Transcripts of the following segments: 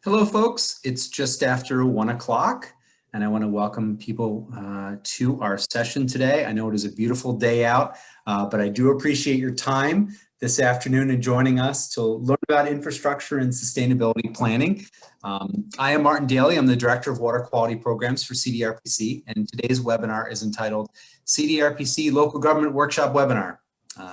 Hello, folks. It's just after 1 o'clock, and I want to welcome people to our session today. I know it is a beautiful day out, but I do appreciate your time this afternoon and joining us to learn about infrastructure and sustainability planning. I am Martin Daly. I'm the Director of Water Quality Programs for CDRPC, and today's webinar is entitled CDRPC Local Government Workshop Webinar.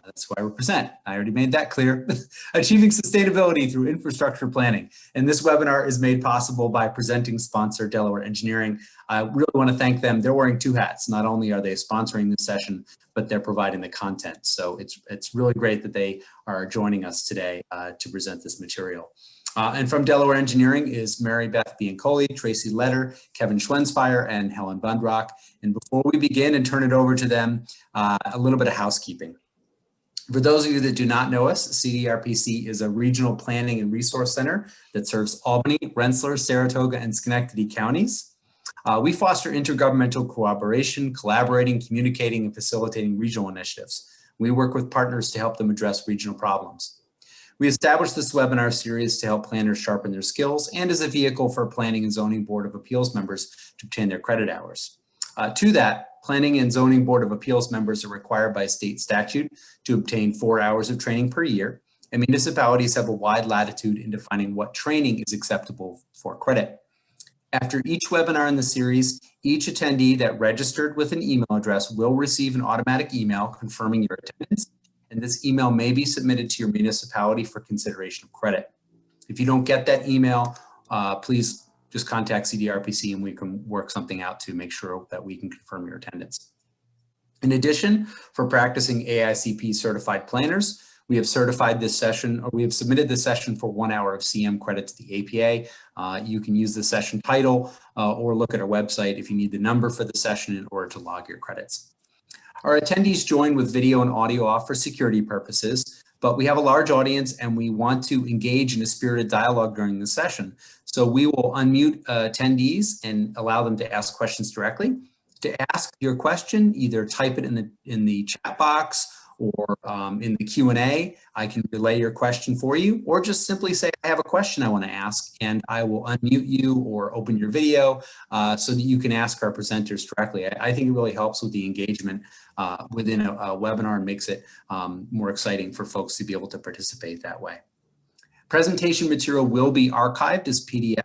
That's who I represent. I already made that clear. Achieving sustainability through infrastructure planning. And this webinar is made possible by presenting sponsor Delaware Engineering. I really want to thank them. They're wearing two hats. Not only are they sponsoring this session, but they're providing the content. So it's really great that they are joining us today to present this material. And from Delaware Engineering is Mary Beth Biancoli, Tracy Letter, Kevin Schwensfire, and Helen Bundrock. And before we begin and turn it over to them, a little bit of housekeeping. For those of you that do not know us, CDRPC is a regional planning and resource center that serves Albany, Rensselaer, Saratoga, and Schenectady counties. We foster intergovernmental cooperation, collaborating, communicating, and facilitating regional initiatives. We work with partners to help them address regional problems. We established this webinar series to help planners sharpen their skills and as a vehicle for Planning and Zoning Board of Appeals members to obtain their credit hours. To that, Planning and Zoning Board of Appeals members are required by state statute to obtain 4 hours of training per year, and municipalities have a wide latitude in defining what training is acceptable for credit. After each webinar in the series, each attendee that registered with an email address will receive an automatic email confirming your attendance, and this email may be submitted to your municipality for consideration of credit. If you don't get that email, please just contact CDRPC and we can work something out to make sure that we can confirm your attendance. In addition, for practicing AICP certified planners, we have certified this session, or we have submitted this session for 1 hour of CM credit to the APA. You can use the session title or look at our website if you need the number for the session in order to log your credits. Our attendees join with video and audio off for security purposes, but we have a large audience and we want to engage in a spirited dialogue during the session. So we will unmute attendees and allow them to ask questions directly. To ask your question, either type it in the chat box or in the Q&A. I can relay your question for you, or just simply say, I have a question I want to ask, and I will unmute you or open your video so that you can ask our presenters directly. I think it really helps with the engagement within a webinar and makes it more exciting for folks to be able to participate that way. Presentation material will be archived as PDF,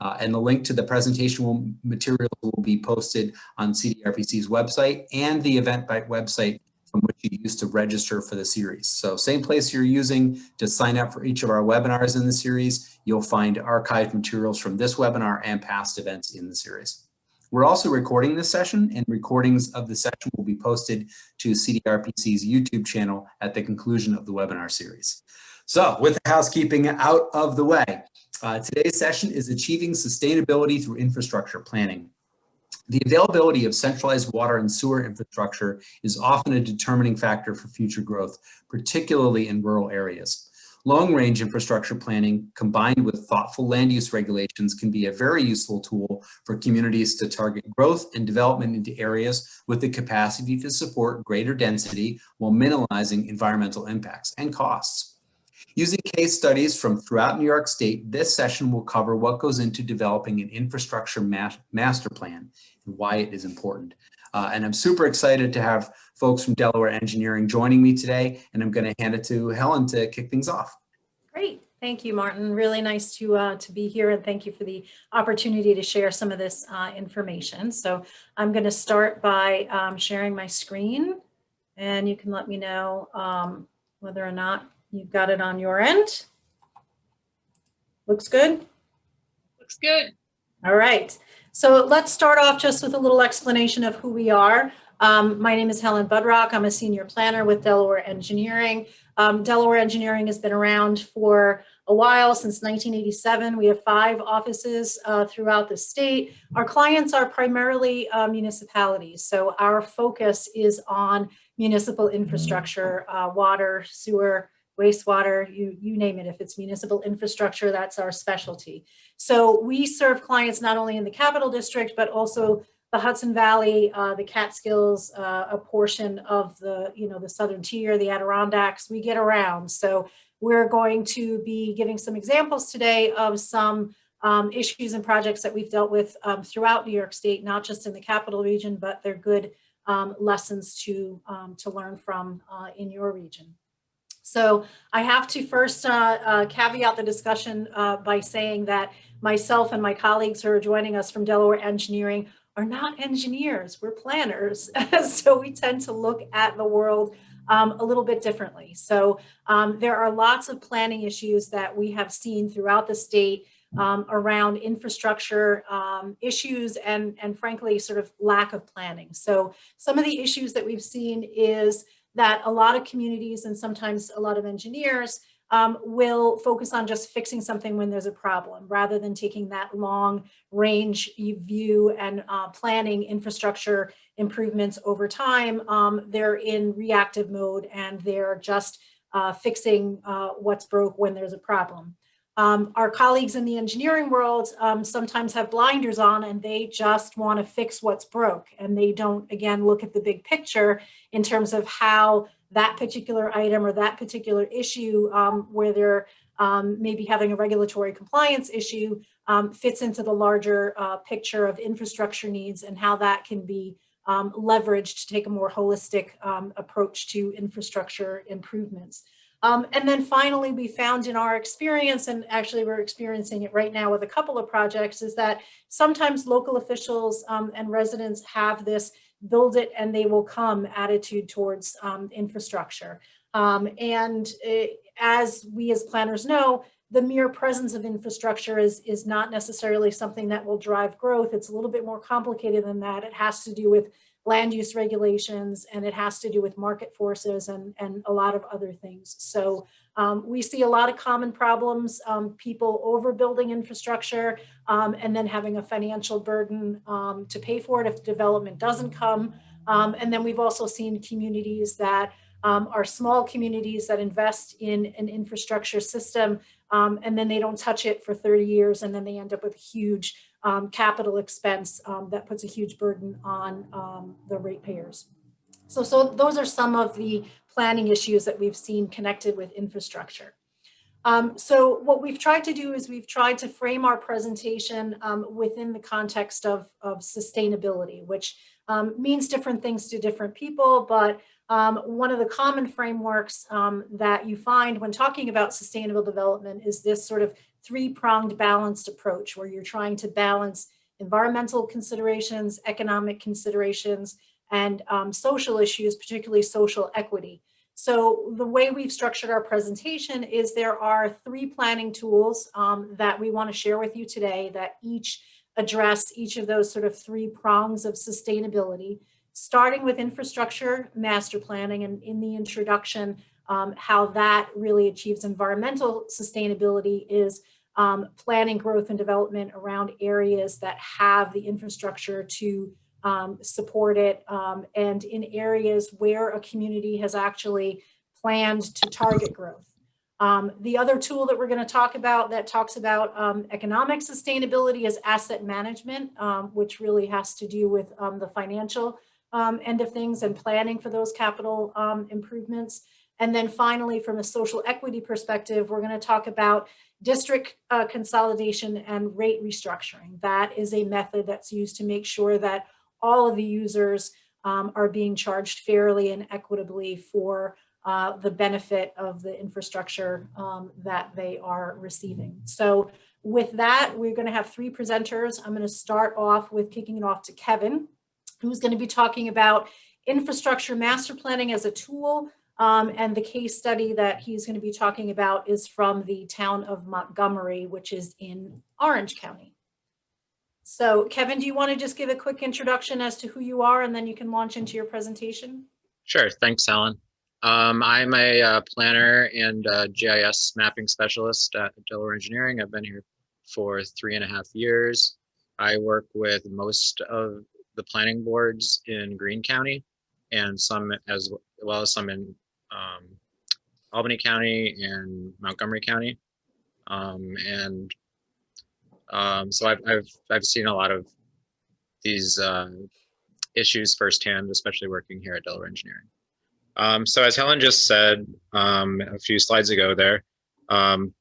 and the link to the presentation material will be posted on CDRPC's website and the Eventbrite website from which you used to register for the series. So same place you're using to sign up for each of our webinars in the series, you'll find archived materials from this webinar and past events in the series. We're also recording this session, and recordings of the session will be posted to CDRPC's YouTube channel at the conclusion of the webinar series. So with the housekeeping out of the way, today's session is Achieving Sustainability Through Infrastructure Planning. The availability of centralized water and sewer infrastructure is often a determining factor for future growth, particularly in rural areas. Long-range infrastructure planning combined with thoughtful land use regulations can be a very useful tool for communities to target growth and development into areas with the capacity to support greater density while minimizing environmental impacts and costs. Using case studies from throughout New York State, this session will cover what goes into developing an infrastructure master plan and why it is important. And I'm super excited to have folks from Delaware Engineering joining me today, and I'm going to hand it to Helen to kick things off. Great. Thank you, Martin. Really nice to be here, and thank you for the opportunity to share some of this information. So I'm going to start by sharing my screen, and you can let me know whether or not you've got it on your end. Looks good? Looks good. All right. So let's start off just with a little explanation of who we are. My name is Helen Bundrock. I'm a senior planner with Delaware Engineering. Delaware Engineering has been around for a while, since 1987. We have 5 offices throughout the state. Our clients are primarily municipalities. So our focus is on municipal infrastructure, water, sewer, wastewater, you name it. If it's municipal infrastructure, that's our specialty. So we serve clients not only in the Capital District, but also the Hudson Valley, the Catskills, a portion of the, the Southern Tier, the Adirondacks. We get around. So we're going to be giving some examples today of some issues and projects that we've dealt with throughout New York State, not just in the capital region, but they're good lessons to learn from in your region. So I have to first caveat the discussion by saying that myself and my colleagues who are joining us from Delaware Engineering are not engineers, we're planners. So we tend to look at the world a little bit differently. So there are lots of planning issues that we have seen throughout the state around infrastructure issues and frankly, sort of lack of planning. So some of the issues that we've seen is that a lot of communities and sometimes a lot of engineers will focus on just fixing something when there's a problem, rather than taking that long range view and planning infrastructure improvements over time. They're in reactive mode and they're just fixing what's broke when there's a problem. Our colleagues in the engineering world sometimes have blinders on and they just want to fix what's broke. And they don't, again, look at the big picture in terms of how that particular item or that particular issue where they're maybe having a regulatory compliance issue fits into the larger picture of infrastructure needs and how that can be leveraged to take a more holistic approach to infrastructure improvements. And then finally, we found in our experience, and actually we're experiencing it right now with a couple of projects, is that sometimes local officials and residents have this build it and they will come attitude towards infrastructure. As we as planners know, the mere presence of infrastructure is not necessarily something that will drive growth. It's a little bit more complicated than that. It has to do with land use regulations, and it has to do with market forces and a lot of other things. So we see a lot of common problems, people overbuilding infrastructure and then having a financial burden to pay for it if the development doesn't come. And then we've also seen communities that are small communities that invest in an infrastructure system and then they don't touch it for 30 years and then they end up with huge capital expense that puts a huge burden on the ratepayers. So those are some of the planning issues that we've seen connected with infrastructure. So what we've tried to do is we've tried to frame our presentation within the context of sustainability, which means different things to different people, but one of the common frameworks that you find when talking about sustainable development is this sort of three-pronged balanced approach where you're trying to balance environmental considerations, economic considerations, and social issues, particularly social equity. So the way we've structured our presentation is there are three planning tools that we want to share with you today that each address each of those sort of three prongs of sustainability, starting with infrastructure master planning, and in the introduction, how that really achieves environmental sustainability is planning growth and development around areas that have the infrastructure to support it, and in areas where a community has actually planned to target growth. The other tool that we're going to talk about that talks about economic sustainability is asset management, which really has to do with the financial end of things and planning for those capital improvements. And then finally, from a social equity perspective, we're going to talk about district consolidation and rate restructuring. That is a method that's used to make sure that all of the users are being charged fairly and equitably for the benefit of the infrastructure that they are receiving. So with that, we're going to have three presenters. I'm going to start off with kicking it off to Kevin, who's going to be talking about infrastructure master planning as a tool. And the case study that he's going to be talking about is from the town of Montgomery, which is in Orange County. So Kevin, do you want to just give a quick introduction as to who you are, and then you can launch into your presentation? Sure, thanks, Helen. I'm a planner and GIS mapping specialist at Delaware Engineering. I've been here for 3.5 years. I work with most of the planning boards in Greene County and some as well as some in Albany County and Montgomery County. So I've seen a lot of these issues firsthand, especially working here at Delaware Engineering. So as Helen just said a few slides ago there,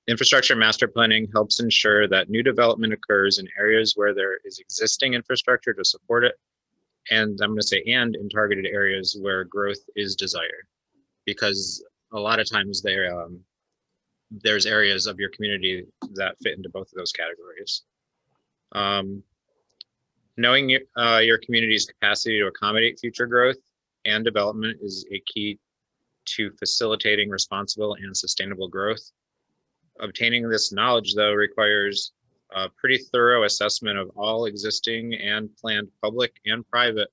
Infrastructure master planning helps ensure that new development occurs in areas where there is existing infrastructure to support it. And I'm going to say, and in targeted areas where growth is desired, because a lot of times there's areas of your community that fit into both of those categories. Knowing your community's capacity to accommodate future growth and development is a key to facilitating responsible and sustainable growth. Obtaining this knowledge, though, requires a pretty thorough assessment of all existing and planned public and private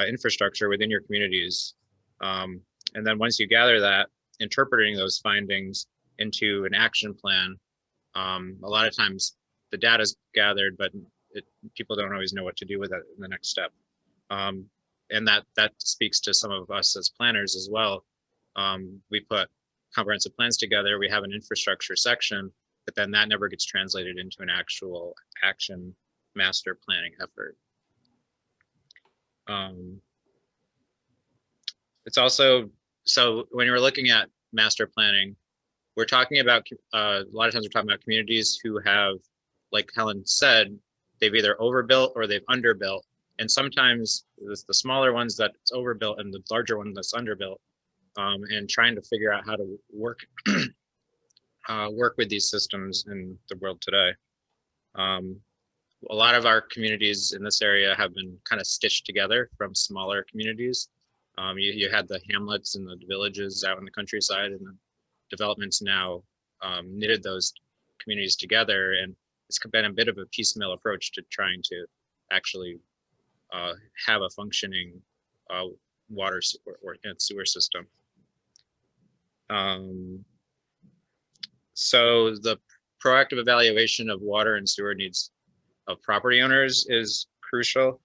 infrastructure within your communities. And then once you gather that, interpreting those findings into an action plan. A lot of times the data is gathered, but people don't always know what to do with it in the next step. And that speaks to some of us as planners as well. We put comprehensive plans together, we have an infrastructure section, but then that never gets translated into an actual action master planning effort. It's also, so when you're looking at master planning, we're talking about, a lot of times we're talking about communities who have, like Helen said, they've either overbuilt or they've underbuilt. And sometimes it's the smaller ones that's overbuilt and the larger one that's underbuilt. And trying to figure out how to work work with these systems in the world today. A lot of our communities in this area have been kind of stitched together from smaller communities. You had the hamlets and the villages out in the countryside, and the developments now knitted those communities together, and it's been a bit of a piecemeal approach to trying to actually have a functioning water and sewer system. So the proactive evaluation of water and sewer needs of property owners is crucial.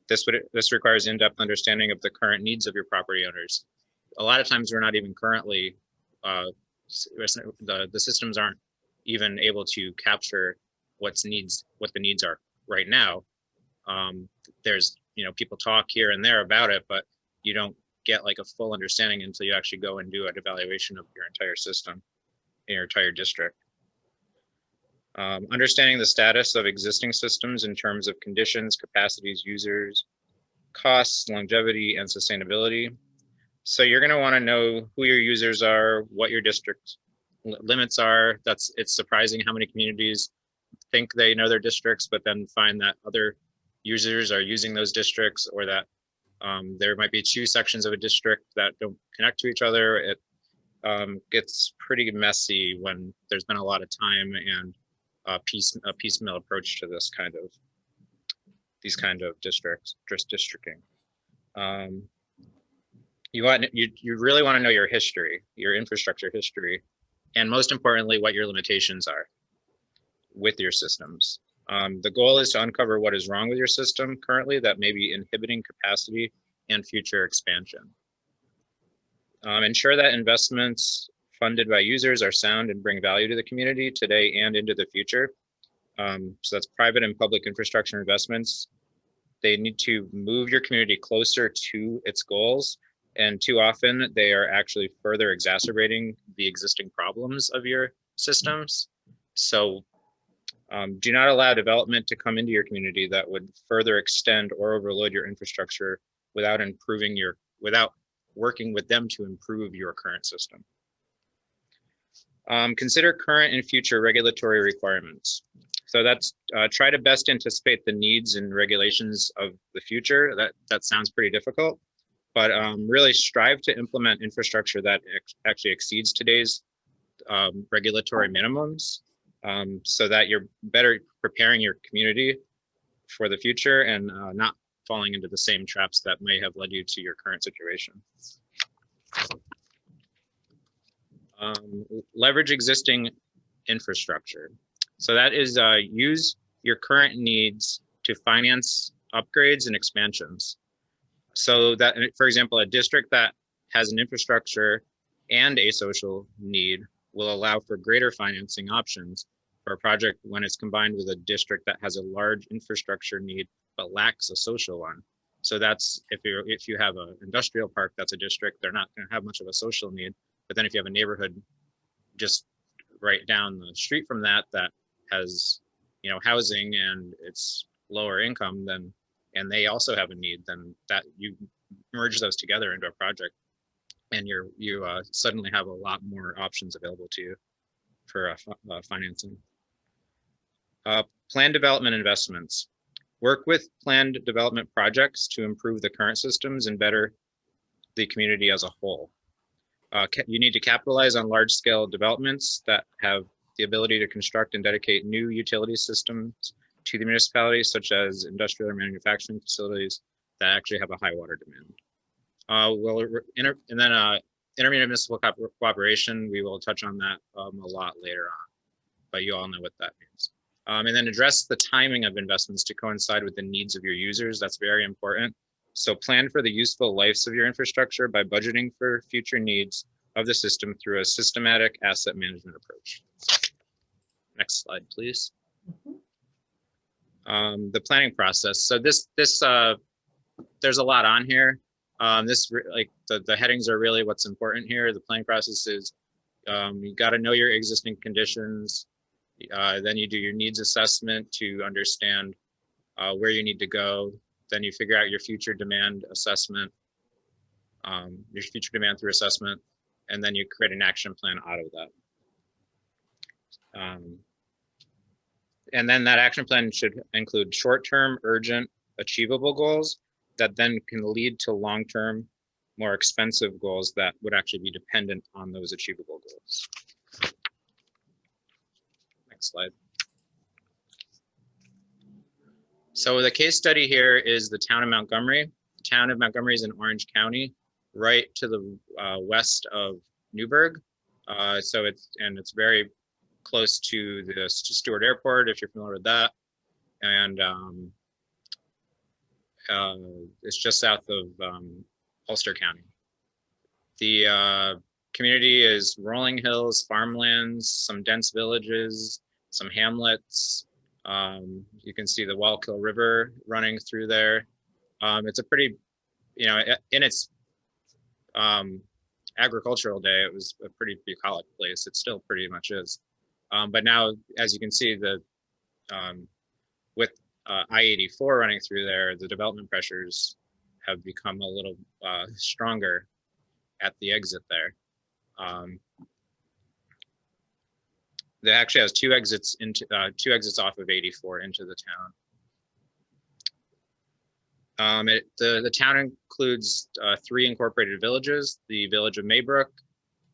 This requires in-depth understanding of the current needs of your property owners. A lot of times we're not even currently, the systems aren't even able to capture what the needs are right now. There's, people talk here and there about it, but you don't get like a full understanding until you actually go and do an evaluation of your entire system in your entire district. Understanding the status of existing systems in terms of conditions, capacities, users, costs, longevity, and sustainability. So you're going to want to know who your users are, what your district limits are. It's surprising how many communities think they know their districts, but then find that other users are using those districts, or that there might be two sections of a district that don't connect to each other. It gets pretty messy when there's been a lot of time and a piecemeal approach to these kind of districting. You really want to know your history, your infrastructure history, and most importantly, what your limitations are with your systems. The goal is to uncover what is wrong with your system currently that may be inhibiting capacity and future expansion. Ensure that investments funded by users are sound and bring value to the community today and into the future. So that's private and public infrastructure investments. They need to move your community closer to its goals, and too often they are actually further exacerbating the existing problems of your systems. So do not allow development to come into your community that would further extend or overload your infrastructure without working with them to improve your current system. Consider current and future regulatory requirements. So that's try to best anticipate the needs and regulations of the future. That sounds pretty difficult, but really strive to implement infrastructure that actually exceeds today's regulatory minimums, so that you're better preparing your community for the future and not falling into the same traps that may have led you to your current situation. Leverage existing infrastructure. So that is use your current needs to finance upgrades and expansions. So that, for example, a district that has an infrastructure and a social need will allow for greater financing options for a project when it's combined with a district that has a large infrastructure need but lacks a social one. So that's if you have an industrial park that's a district, they're not going to have much of a social need. But then if you have a neighborhood just right down the street from that has, you know, housing and it's lower income, then, and they also have a need, then that you merge those together into a project, and you suddenly have a lot more options available to you for financing. Planned development investments. Work with planned development projects to improve the current systems and better the community as a whole. You need to capitalize on large-scale developments that have the ability to construct and dedicate new utility systems to the municipality, such as industrial or manufacturing facilities that actually have a high water demand. Intermunicipal cooperation, we will touch on that a lot later on, but you all know what that means. And then address the timing of investments to coincide with the needs of your users. That's very important. So plan for the useful lives of your infrastructure by budgeting for future needs of the system through a systematic asset management approach. Next slide, please. The planning process. So there's a lot on here. The headings are really what's important here. The planning process is you got to know your existing conditions. Then you do your needs assessment to understand where you need to go. Then you figure out your future demand assessment, your future demand through assessment, and then you create an action plan out of that. And then that action plan should include short-term, urgent, achievable goals that then can lead to long-term, more expensive goals that would actually be dependent on those achievable goals. Next slide. So the case study here is the town of Montgomery. The town of Montgomery is in Orange County, right to the west of Newburgh. So it's very close to the Stewart Airport, if you're familiar with that. And it's just south of Ulster County. The community is rolling hills, farmlands, some dense villages, some hamlets. You can see the Wallkill River running through there. It's a pretty, you know, in its agricultural day, it was a pretty bucolic place. It still pretty much is. But now, as you can see, with I-84 running through there, the development pressures have become a little stronger at the exit there. They actually has two exits off of 84 into the town. The town includes 3 incorporated villages: the village of Maybrook,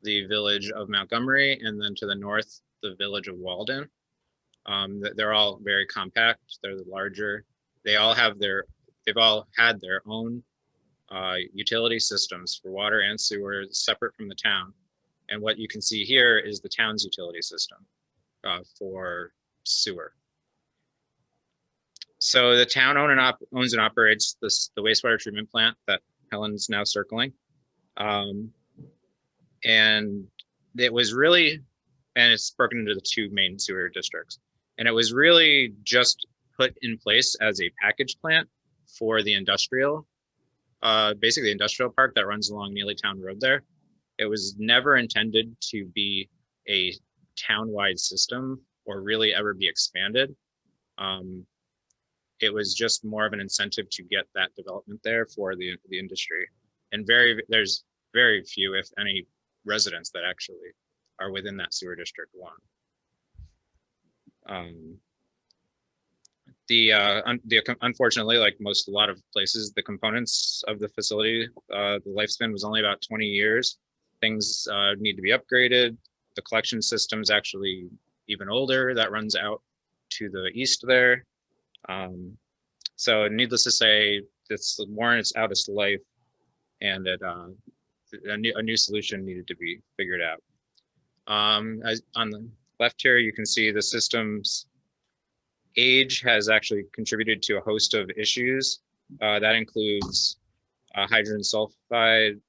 the village of Montgomery, and then to the north, the village of Walden. They're all very compact. They're larger. They've all had their own utility systems for water and sewer separate from the town. And what you can see here is the town's utility system for sewer. So the town owns and operates the wastewater treatment plant that Helen's now circling. And it was really, and it's broken into the 2 main sewer districts. And it was really just put in place as a package plant for the industrial, basically the industrial park that runs along Neely Town Road there. It was never intended to be a town-wide system or really ever be expanded. It was just more of an incentive to get that development there for the industry. And there's very few, if any, residents that actually are within that sewer district 1. Unfortunately, like a lot of places, the components of the facility, the lifespan was only about 20 years. Things need to be upgraded. The collection system's actually even older. That runs out to the east there. So needless to say, it's worn out its life, and a new solution needed to be figured out. As on the left here, you can see the system's age has actually contributed to a host of issues. That includes hydrogen sulfide,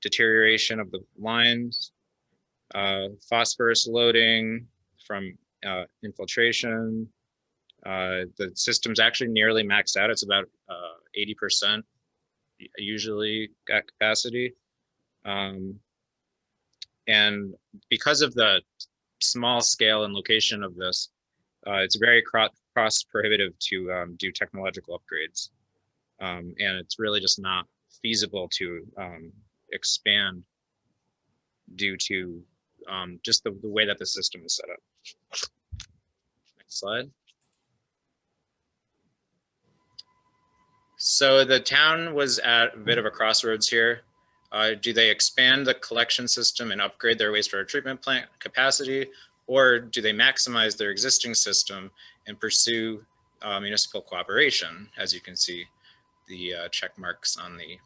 deterioration of the lines, phosphorus loading from infiltration. The system's actually nearly maxed out. It's about 80% usually at capacity. And because of the small scale and location of this, it's very cost prohibitive to do technological upgrades. And it's really just not feasible to expand due to just the way that the system is set up. Next slide. So the town was at a bit of a crossroads here. Do they expand the collection system and upgrade their wastewater treatment plant capacity, or do they maximize their existing system and pursue municipal cooperation? As you can see, the check marks on the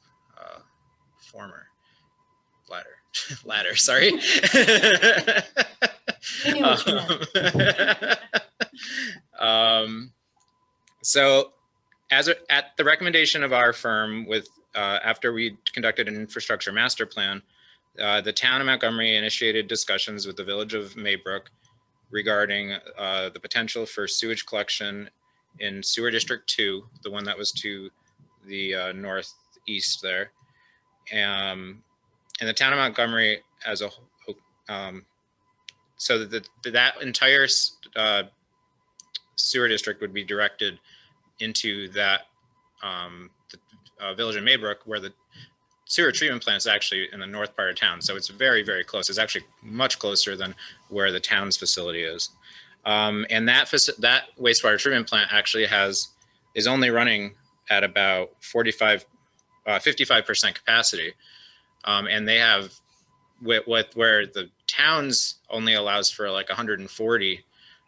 former ladder, sorry. We knew what you meant. So at the recommendation of our firm, after we conducted an infrastructure master plan, the town of Montgomery initiated discussions with the village of Maybrook regarding the potential for sewage collection in sewer district 2, the one that was to the northeast there. And the town of Montgomery as a whole, so that entire sewer district would be directed into that the village of Maybrook, where the sewer treatment plant is actually in the north part of town. So it's very, very close. It's actually much closer than where the town's facility is. And that wastewater treatment plant actually is only running at about 55% capacity. And they have where the town's only allows for like 140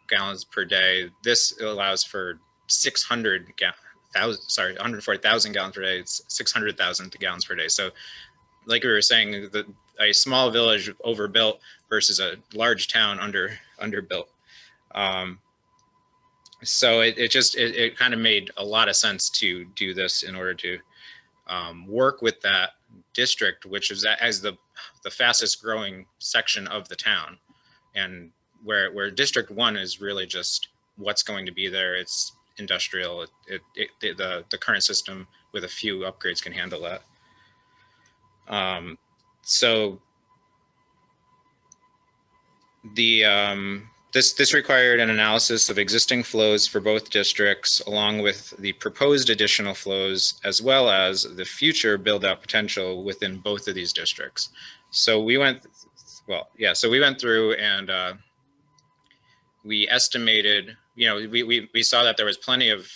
gallons per day. This allows for 140,000 gallons per day. It's 600,000 gallons per day. So like we were saying, a small village overbuilt versus a large town underbuilt. So it kind of made a lot of sense to do this in order to work with that district, which is as the fastest growing section of the town, and where District 1 is really just what's going to be there. It's industrial. The current system with a few upgrades can handle that. So this required an analysis of existing flows for both districts, along with the proposed additional flows, as well as the future build out potential within both of these districts. So we went through and we estimated, we saw that there was plenty of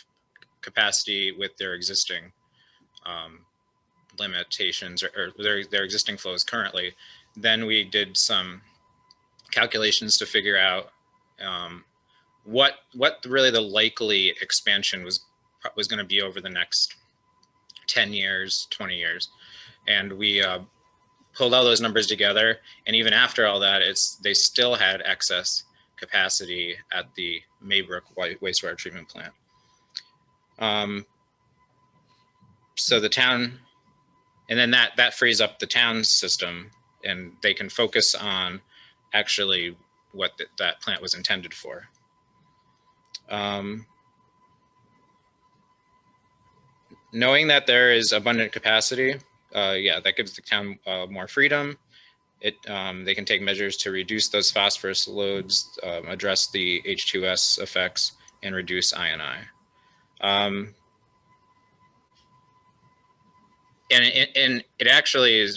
capacity with their existing limitations or their existing flows currently. Then we did some calculations to figure out what really the likely expansion was going to be over the next 10 years, 20 years. And we pulled all those numbers together. And even after all that, they still had excess capacity at the Maybrook wastewater treatment plant. So the town, and then that frees up the town's system, and they can focus on actually what that plant was intended for. Knowing that there is abundant capacity, that gives the town more freedom. They can take measures to reduce those phosphorus loads, address the H2S effects, and reduce I&I. And it actually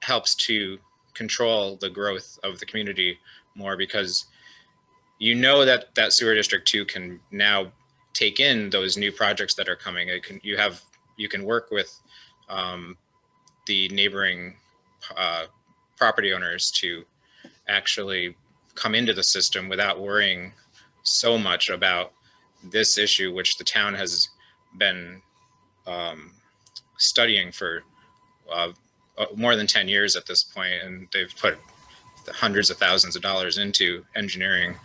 helps to control the growth of the community more, because that sewer district 2 can now take in those new projects that are coming. You can work with the neighboring property owners to actually come into the system without worrying so much about this issue, which the town has been studying for more than 10 years at this point, and they've put hundreds of thousands of dollars into engineering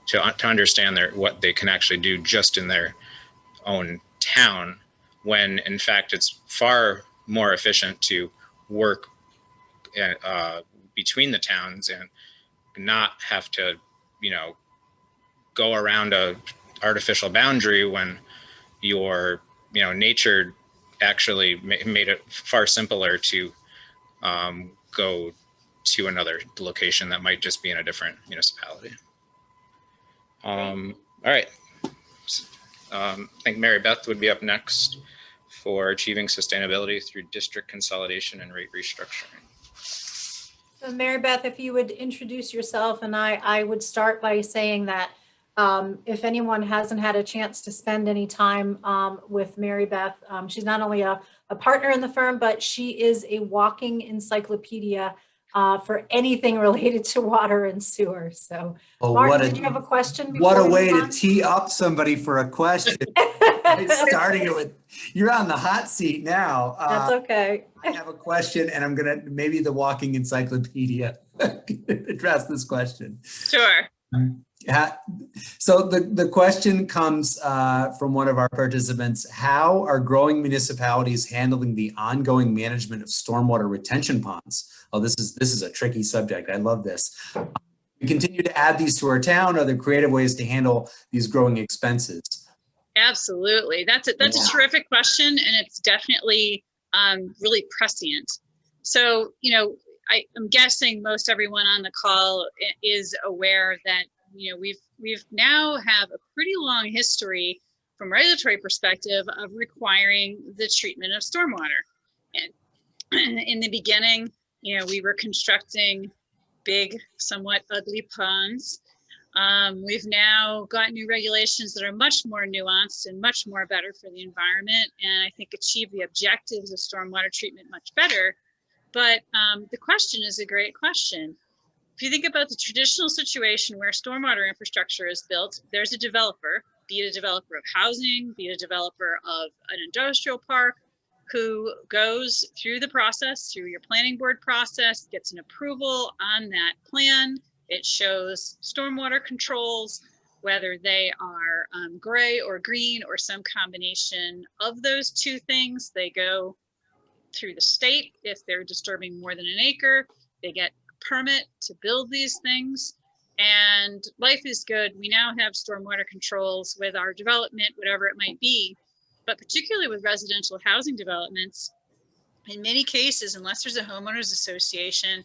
to understand what they can actually do just in their own town, when in fact it's far more efficient to work between the towns and not have to go around a artificial boundary when your nature actually made it far simpler to go to another location that might just be in a different municipality. All right. I think Mary Beth would be up next for achieving sustainability through district consolidation and rate restructuring. So Mary Beth, if you would introduce yourself, and I would start by saying that if anyone hasn't had a chance to spend any time with Mary Beth, she's not only a partner in the firm, but she is a walking encyclopedia for anything related to water and sewer. So Martin, did you have a question? What a way to tee up somebody for a question. Starting it with, you're on the hot seat now. That's okay. I have a question, and I'm gonna, maybe the walking encyclopedia address this question. Sure. So the question comes from one of our participants. How are growing municipalities handling the ongoing management of stormwater retention ponds? Oh, this is a tricky subject. I love this. We continue to add these to our town. Are there creative ways to handle these growing expenses? Absolutely. That's a terrific question, and it's definitely really prescient. So, I'm guessing most everyone on the call is aware that we've now have a pretty long history from a regulatory perspective of requiring the treatment of stormwater. And in the beginning, we were constructing big, somewhat ugly ponds. We've now got new regulations that are much more nuanced and much more better for the environment, and I think achieve the objectives of stormwater treatment much better. But the question is a great question. If you think about the traditional situation where stormwater infrastructure is built, there's a developer, be it a developer of housing, be it a developer of an industrial park, who goes through the process, through your planning board process, gets an approval on that plan. It shows stormwater controls, whether they are gray or green or some combination of those two things. They go through the state. If they're disturbing more than an acre, they get a permit to build these things. And life is good. We now have stormwater controls with our development, whatever it might be. But particularly with residential housing developments, in many cases, unless there's a homeowners association,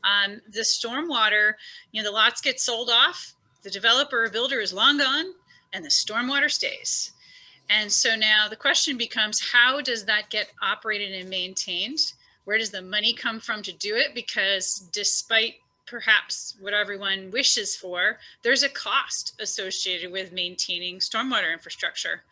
the stormwater, the lots get sold off, the developer or builder is long gone, and the stormwater stays. And so now the question becomes, how does that get operated and maintained? Where does the money come from to do it? Because despite perhaps what everyone wishes for, there's a cost associated with maintaining stormwater infrastructure.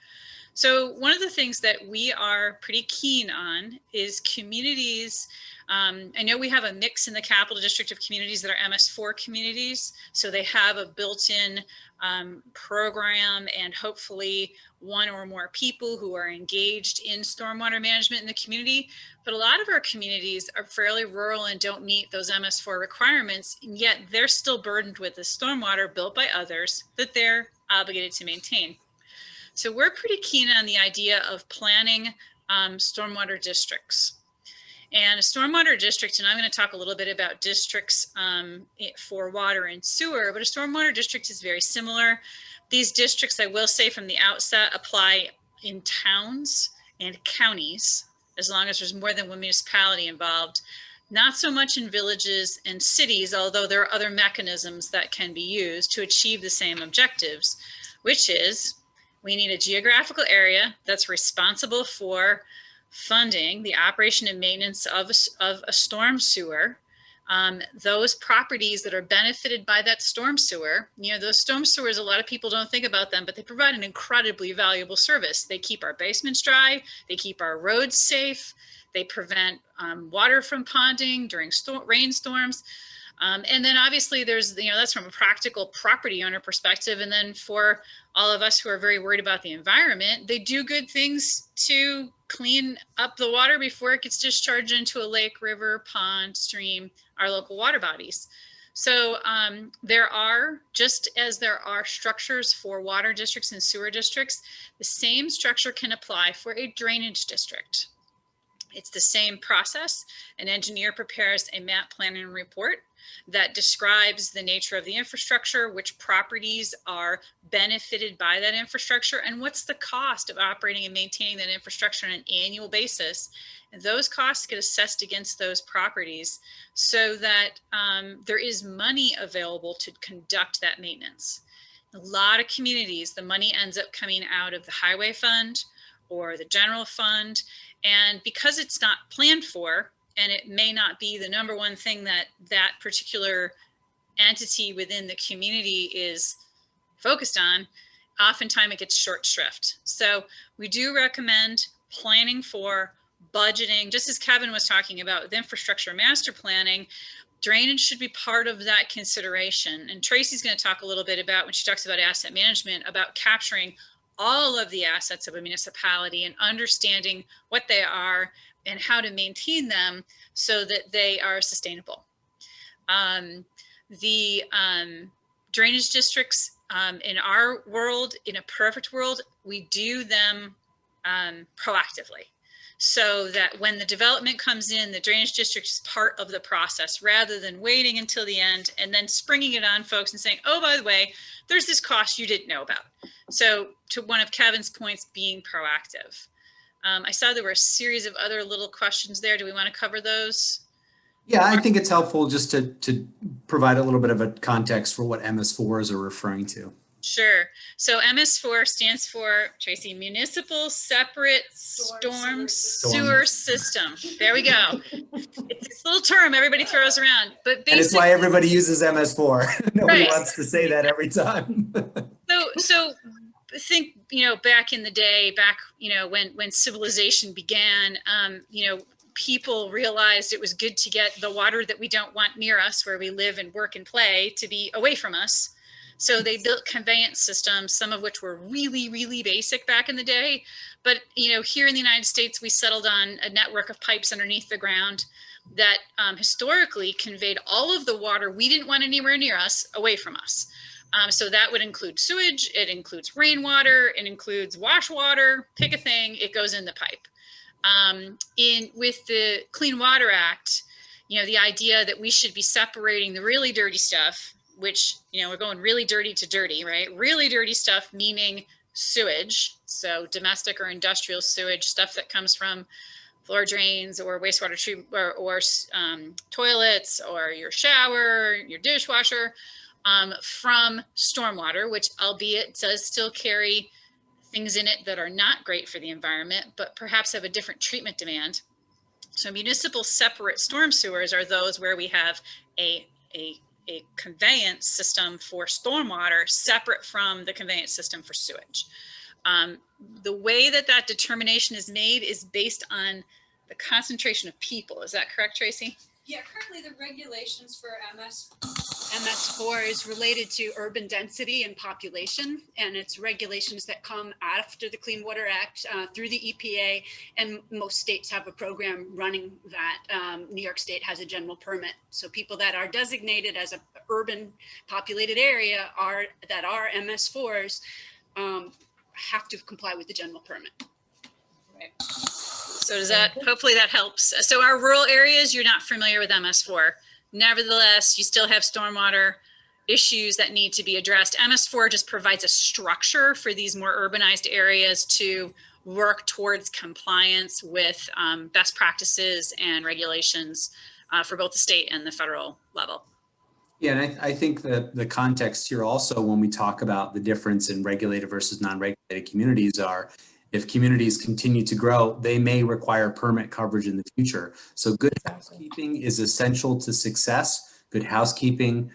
So one of the things that we are pretty keen on is communities. I know we have a mix in the Capital District of communities that are MS4 communities. So they have a built-in program and hopefully one or more people who are engaged in stormwater management in the community. But a lot of our communities are fairly rural and don't meet those MS4 requirements, and yet they're still burdened with the stormwater built by others that they're obligated to maintain. So we're pretty keen on the idea of planning stormwater districts. And a stormwater district, and I'm going to talk a little bit about districts for water and sewer, but a stormwater district is very similar. These districts, I will say from the outset, apply in towns and counties, as long as there's more than one municipality involved. Not so much in villages and cities, although there are other mechanisms that can be used to achieve the same objectives, which is we need a geographical area that's responsible for funding the operation and maintenance of a storm sewer. Those properties that are benefited by that storm sewer, those storm sewers, a lot of people don't think about them, but they provide an incredibly valuable service. They keep our basements dry, they keep our roads safe, they prevent water from ponding during rainstorms. And then obviously there's, that's from a practical property owner perspective. And then for all of us who are very worried about the environment, they do good things to clean up the water before it gets discharged into a lake, river, pond, stream, our local water bodies. So there are, just as there are structures for water districts and sewer districts, the same structure can apply for a drainage district. It's the same process. An engineer prepares a map plan and report that describes the nature of the infrastructure, which properties are benefited by that infrastructure, and what's the cost of operating and maintaining that infrastructure on an annual basis. And those costs get assessed against those properties so that there is money available to conduct that maintenance. A lot of communities, the money ends up coming out of the highway fund or the general fund. And because it's not planned for, and it may not be the number one thing that that particular entity within the community is focused on, oftentimes it gets short shrift. So we do recommend planning for, budgeting, just as Kevin was talking about with infrastructure master planning. Drainage should be part of that consideration. And Tracy's going to talk a little bit about, when she talks about asset management, about capturing all of the assets of a municipality and understanding what they are and how to maintain them so that they are sustainable. The drainage districts in our world, in a perfect world, we do them proactively, so that when the development comes in, the drainage district is part of the process rather than waiting until the end and then springing it on folks and saying, oh, by the way, there's this cost you didn't know about. So to one of Kevin's points, being proactive. I saw there were a series of other little questions there. Do we want to cover those? Yeah, I think it's helpful just to provide a little bit of a context for what MS4s are referring to. Sure. So MS4 stands for, Tracy, Municipal Separate Storm Sewer System. There we go. It's this little term everybody throws around, but basically, and it's why everybody uses MS4. Nobody right. wants to say that every time. So think, back in the day, when civilization began, people realized it was good to get the water that we don't want near us, where we live and work and play, to be away from us. So they built conveyance systems, some of which were really, really basic back in the day. But, here in the United States, we settled on a network of pipes underneath the ground that historically conveyed all of the water we didn't want anywhere near us away from us. So that would include sewage, it includes rainwater, it includes wash water, pick a thing, it goes in the pipe. With the Clean Water Act, the idea that we should be separating the really dirty stuff, which, we're going really dirty to dirty, right? Really dirty stuff, meaning sewage. So domestic or industrial sewage, stuff that comes from floor drains or wastewater treatment or toilets or your shower, your dishwasher, from stormwater, which albeit does still carry things in it that are not great for the environment, but perhaps have a different treatment demand. So municipal separate storm sewers are those where we have a conveyance system for stormwater separate from the conveyance system for sewage. The way that determination is made is based on the concentration of people. Is that correct, Tracy? Yeah, currently the regulations for MS4 is related to urban density and population, and it's regulations that come after the Clean Water Act through the EPA, and most states have a program running that. New York State has a general permit. So people that are designated as an urban populated area that are MS4s have to comply with the general permit. Right. So does that, hopefully that helps. So our rural areas, you're not familiar with MS4. Nevertheless, you still have stormwater issues that need to be addressed. MS4 just provides a structure for these more urbanized areas to work towards compliance with best practices and regulations for both the state and the federal level. Yeah, and I think that the context here also, when we talk about the difference in regulated versus non-regulated communities, are if communities continue to grow, they may require permit coverage in the future. So good housekeeping is essential to success. Good housekeeping,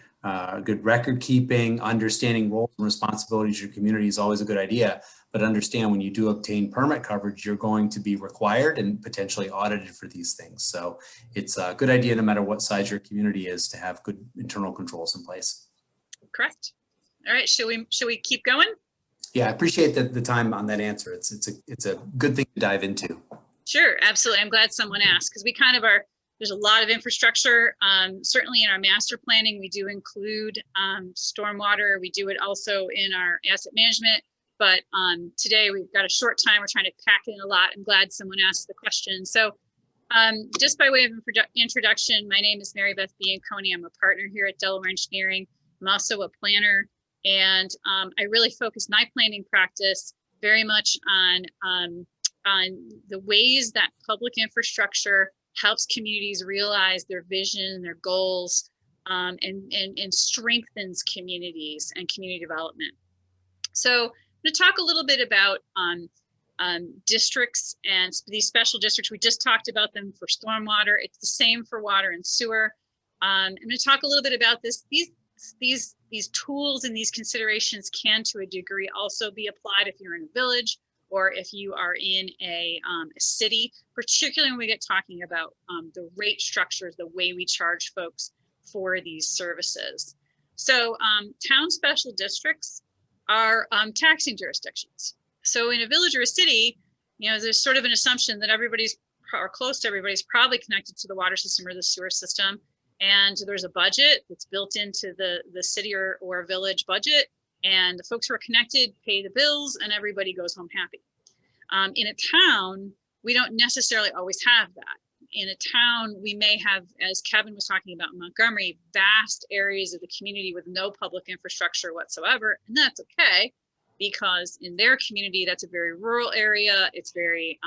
good record keeping, understanding roles and responsibilities of your community is always a good idea. But understand when you do obtain permit coverage, you're going to be required and potentially audited for these things. So it's a good idea, no matter what size your community is, to have good internal controls in place. Correct. All right, should we keep going? Yeah, I appreciate the time on that answer. It's a good thing to dive into. Sure, absolutely. I'm glad someone asked, because we kind of are, there's a lot of infrastructure. Certainly in our master planning, we do include stormwater. We do it also in our asset management. But today we've got a short time. We're trying to pack in a lot. I'm glad someone asked the question. So Just by way of introduction, my name is Mary Beth Bianconi. I'm a partner here at Delaware Engineering. I'm also a planner, and I really focus my planning practice very much on the ways that public infrastructure helps communities realize their vision, their goals, and strengthens communities and community development. So I'm going to talk a little bit about districts and these special districts. We just talked about them for stormwater. It's the same for water and sewer. I'm going to talk a little bit about this. These tools and these considerations can, to a degree, also be applied if you're in a village or if you are in a city, particularly when we get talking about the rate structures, the way we charge folks for these services. So town special districts are taxing jurisdictions. So in a village or a city, you know, there's sort of an assumption that everybody's, or close to everybody's, probably connected to the water system or the sewer system. And there's a budget that's built into the city or village budget. And the folks who are connected pay the bills and everybody goes home happy. In a town, we don't necessarily always have that. In a town, we may have, as Kevin was talking about in Montgomery, vast areas of the community with no public infrastructure whatsoever. And that's okay, because in their community, that's a very rural area. It's very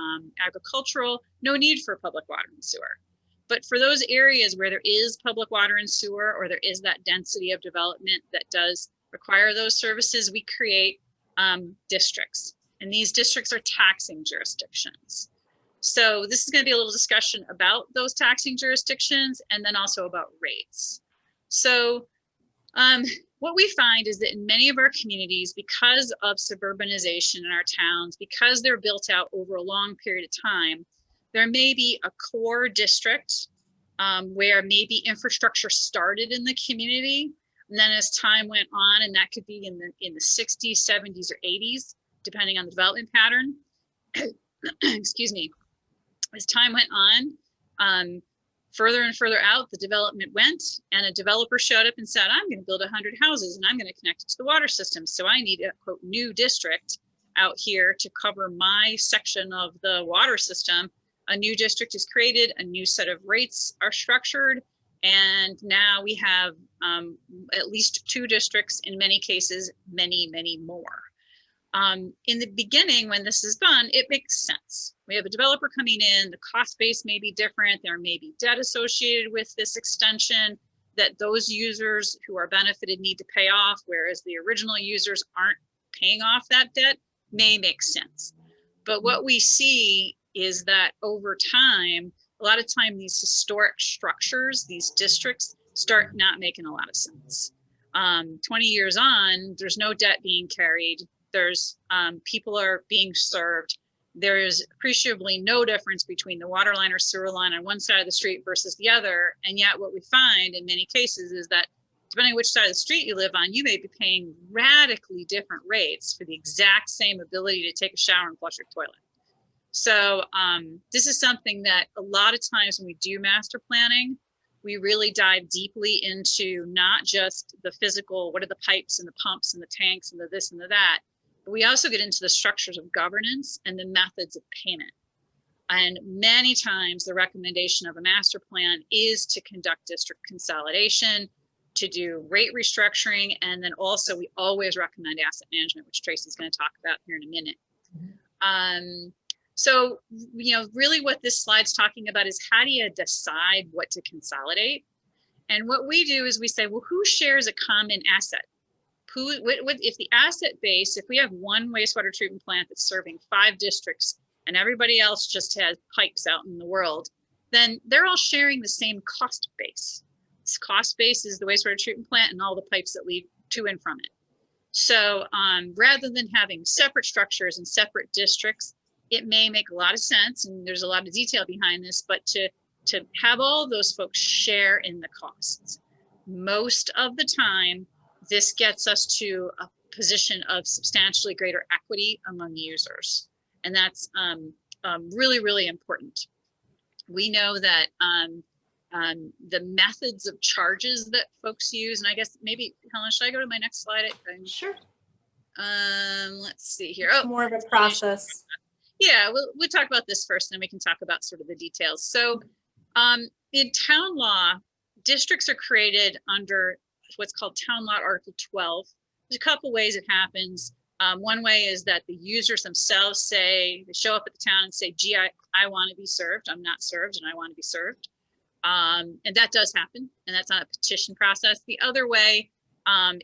agricultural, no need for public water and sewer. But for those areas where there is public water and sewer, or there is that density of development that does require those services, we create districts. And these districts are taxing jurisdictions. So this is going to be a little discussion about those taxing jurisdictions and then also about rates. So what we find is that in many of our communities, because of suburbanization in our towns, because they're built out over a long period of time, there may be a core district where maybe infrastructure started in the community. And then as time went on, and that could be in the 60s, 70s, or 80s, depending on the development pattern, excuse me, as time went on, further and further out, the development went, and a developer showed up and said, I'm going to build 100 houses and I'm going to connect it to the water system. So I need a quote new district out here to cover my section of the water system. A new district is created, a new set of rates are structured, and now we have at least 2 districts, in many cases, many, many more. In the beginning, when this is done, it makes sense. We have a developer coming in, the cost base may be different, there may be debt associated with this extension that those users who are benefited need to pay off, whereas the original users aren't paying off that debt, may make sense. But what we see is that over time, a lot of time these historic structures, these districts, start not making a lot of sense. 20 years on, there's no debt being carried. There's people are being served. There is appreciably no difference between the water line or sewer line on one side of the street versus the other. And yet what we find in many cases is that depending on which side of the street you live on, you may be paying radically different rates for the exact same ability to take a shower and flush your toilet. So this is something that a lot of times when we do master planning, we really dive deeply into not just the physical, what are the pipes and the pumps and the tanks and the this and the that, but we also get into the structures of governance and the methods of payment. And many times the recommendation of a master plan is to conduct district consolidation, to do rate restructuring, and then also we always recommend asset management, which Tracy's going to talk about here in a minute. So, you know, really what this slide's talking about is how do you decide what to consolidate? And what we do is we say, well, who shares a common asset? If the asset base, if we have one wastewater treatment plant that's serving 5 districts and everybody else just has pipes out in the world, then they're all sharing the same cost base. This cost base is the wastewater treatment plant and all the pipes that lead to and from it. So rather than having separate structures and separate districts, it may make a lot of sense, and there's a lot of detail behind this, but to have all of those folks share in the costs. Most of the time, this gets us to a position of substantially greater equity among users. And that's really, really important. We know that the methods of charges that folks use, and I guess maybe, Helen, should I go to my next slide? Sure. Let's see here. It's more of a process. Yeah, we'll talk about this first, and then we can talk about sort of the details. So in town law, districts are created under what's called Town Law Article 12. There's a couple ways it happens. One way is that the users themselves say, they show up at the town and say, gee, I want to be served. I'm not served and I want to be served. And that does happen, and that's not a petition process. The other way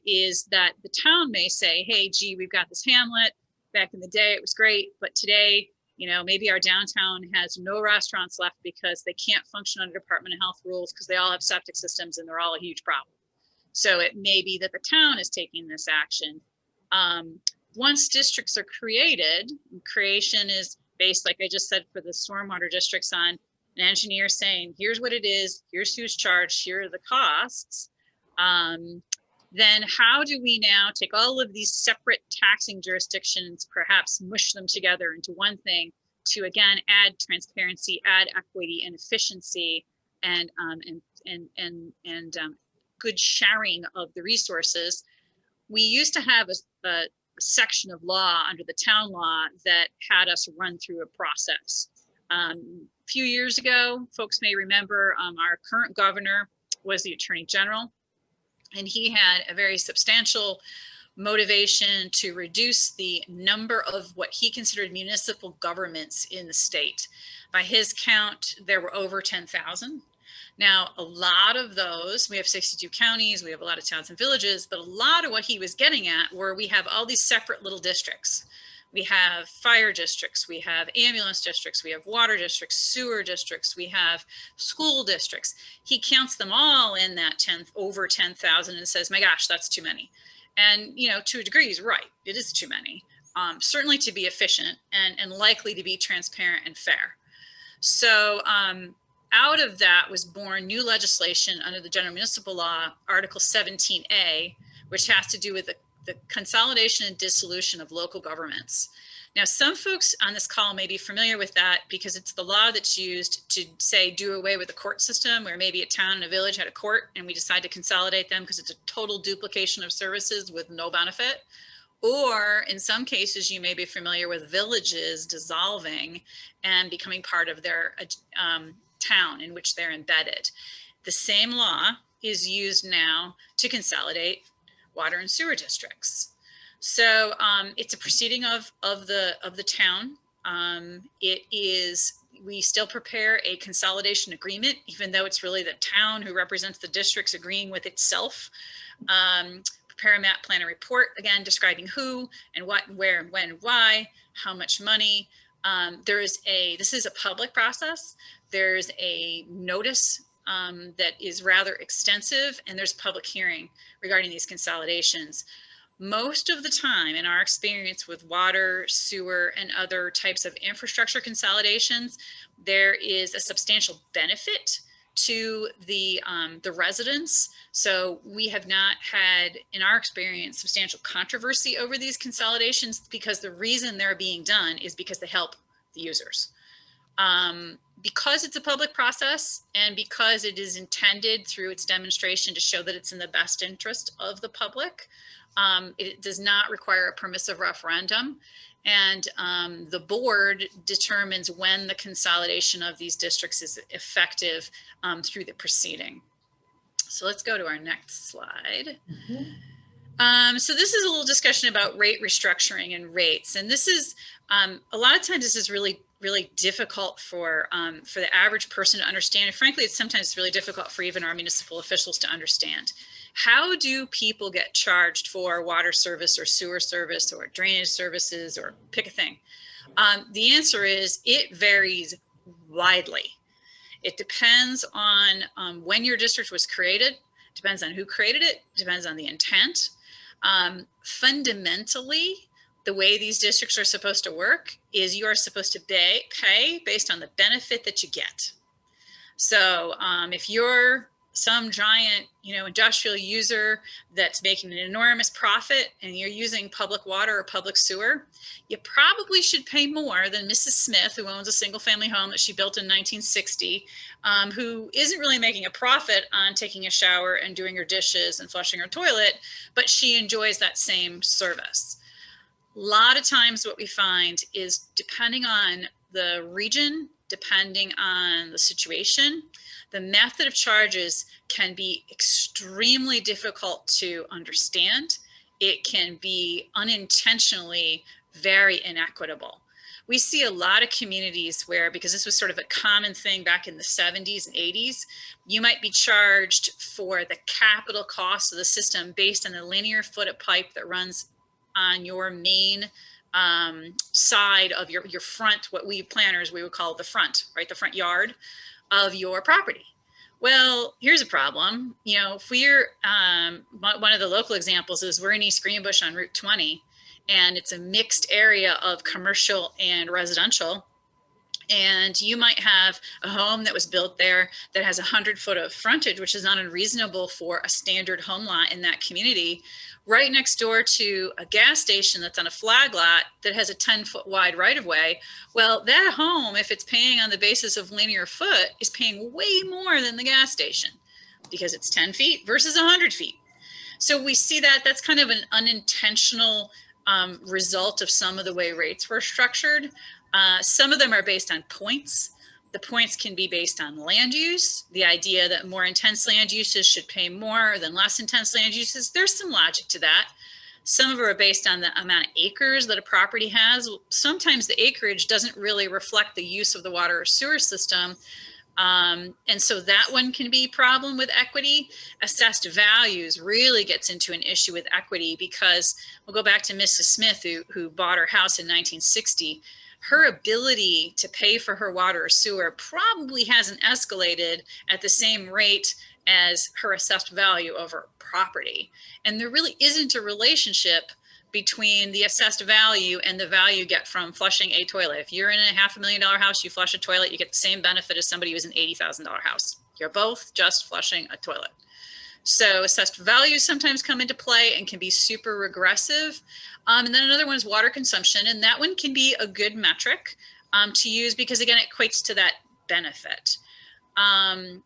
is that the town may say, hey, gee, we've got this hamlet. Back in the day, it was great, but today, you know, maybe our downtown has no restaurants left because they can't function under Department of Health rules because they all have septic systems and they're all a huge problem. So it may be that the town is taking this action. Once districts are created, creation is based, like I just said, for the stormwater districts, on an engineer saying, here's what it is, here's who's charged, here are the costs. Then how do we now take all of these separate taxing jurisdictions, perhaps mush them together into one thing to, again, add transparency, add equity and efficiency, and good sharing of the resources. We used to have a section of law under the town law that had us run through a process. A few years ago, folks may remember, our current governor was the Attorney General, and he had a very substantial motivation to reduce the number of what he considered municipal governments in the state. By his count, there were over 10,000. Now, a lot of those, we have 62 counties, we have a lot of towns and villages, but a lot of what he was getting at were we have all these separate little districts. We have fire districts, we have ambulance districts, we have water districts, sewer districts, we have school districts. He counts them all in that over 10,000 and says, my gosh, that's too many. And, you know, to a degree, he's right. It is too many, certainly to be efficient and likely to be transparent and fair. So out of that was born new legislation under the General Municipal Law, Article 17A, which has to do with the consolidation and dissolution of local governments. Now, some folks on this call may be familiar with that because it's the law that's used to say do away with the court system, where maybe a town and a village had a court and we decide to consolidate them because it's a total duplication of services with no benefit. Or in some cases, you may be familiar with villages dissolving and becoming part of their town in which they're embedded. The same law is used now to consolidate water and sewer districts. So it's a proceeding of the town. It is, we still prepare a consolidation agreement, even though it's really the town who represents the districts agreeing with itself. Prepare a map plan and report, again, describing who and what, and where, and when, and why, how much money. This is a public process. There's a notice that is rather extensive, and there's public hearing regarding these consolidations. Most of the time, in our experience with water, sewer, and other types of infrastructure consolidations, there is a substantial benefit to the residents. So we have not had, in our experience, substantial controversy over these consolidations, because the reason they're being done is because they help the users. Because it's a public process and because it is intended through its demonstration to show that it's in the best interest of the public, it does not require a permissive referendum. And the board determines when the consolidation of these districts is effective through the proceeding. So let's go to our next slide. So this is a little discussion about rate restructuring and rates. And this is, a lot of times this is really difficult for the average person to understand. And frankly, it's sometimes really difficult for even our municipal officials to understand. How do people get charged for water service or sewer service or drainage services, or pick a thing? The answer is it varies widely. It depends on when your district was created, depends on who created it, depends on the intent. Fundamentally, the way these districts are supposed to work is you are supposed to pay based on the benefit that you get. So if you're some giant, industrial user that's making an enormous profit and you're using public water or public sewer, you probably should pay more than Mrs. Smith, who owns a single family home that she built in 1960, who isn't really making a profit on taking a shower and doing her dishes and flushing her toilet, but she enjoys that same service. A lot of times what we find is, depending on the region, depending on the situation, the method of charges can be extremely difficult to understand. It can be unintentionally very inequitable. We see a lot of communities where, because this was sort of a common thing back in the 70s and 80s, you might be charged for the capital cost of the system based on the linear foot of pipe that runs on your main side of your front, what we planners, we would call the front, right? The front yard of your property. Well, here's a problem. You know, if we're, one of the local examples is we're in East Greenbush on Route 20, and it's a mixed area of commercial and residential. And you might have a home that was built there that has 100 foot of frontage, which is not unreasonable for a standard home lot in that community, right next door to a gas station that's on a flag lot that has a 10-foot wide right of way. Well, that home, if it's paying on the basis of linear foot, is paying way more than the gas station because it's 10 feet versus 100 feet. So we see that that's kind of an unintentional result of some of the way rates were structured. Some of them are based on points. The points can be based on land use, the idea that more intense land uses should pay more than less intense land uses. There's some logic to that. Some of them are based on the amount of acres that a property has. Sometimes the acreage doesn't really reflect the use of the water or sewer system. And so that one can be a problem with equity. Assessed values really gets into an issue with equity, because we'll go back to Mrs. Smith, who bought her house in 1960. Her ability to pay for her water or sewer probably hasn't escalated at the same rate as her assessed value of her property. And there really isn't a relationship between the assessed value and the value you get from flushing a toilet. If you're in a $500,000 house, you flush a toilet, you get the same benefit as somebody who's an $80,000 house. You're both just flushing a toilet. So assessed values sometimes come into play and can be super regressive. And then another one is water consumption. And that one can be a good metric to use because, again, it equates to that benefit.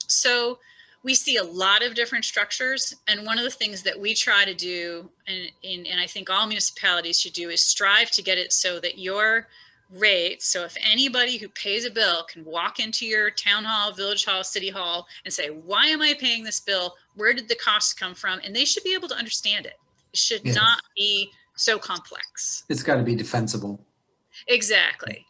So we see a lot of different structures. And one of the things that we try to do, and I think all municipalities should do, is strive to get it so that your rates, so if anybody who pays a bill can walk into your town hall, village hall, city hall and say, why am I paying this bill? Where did the costs come from? And they should be able to understand it. It should not be so complex. It's got to be defensible. Exactly.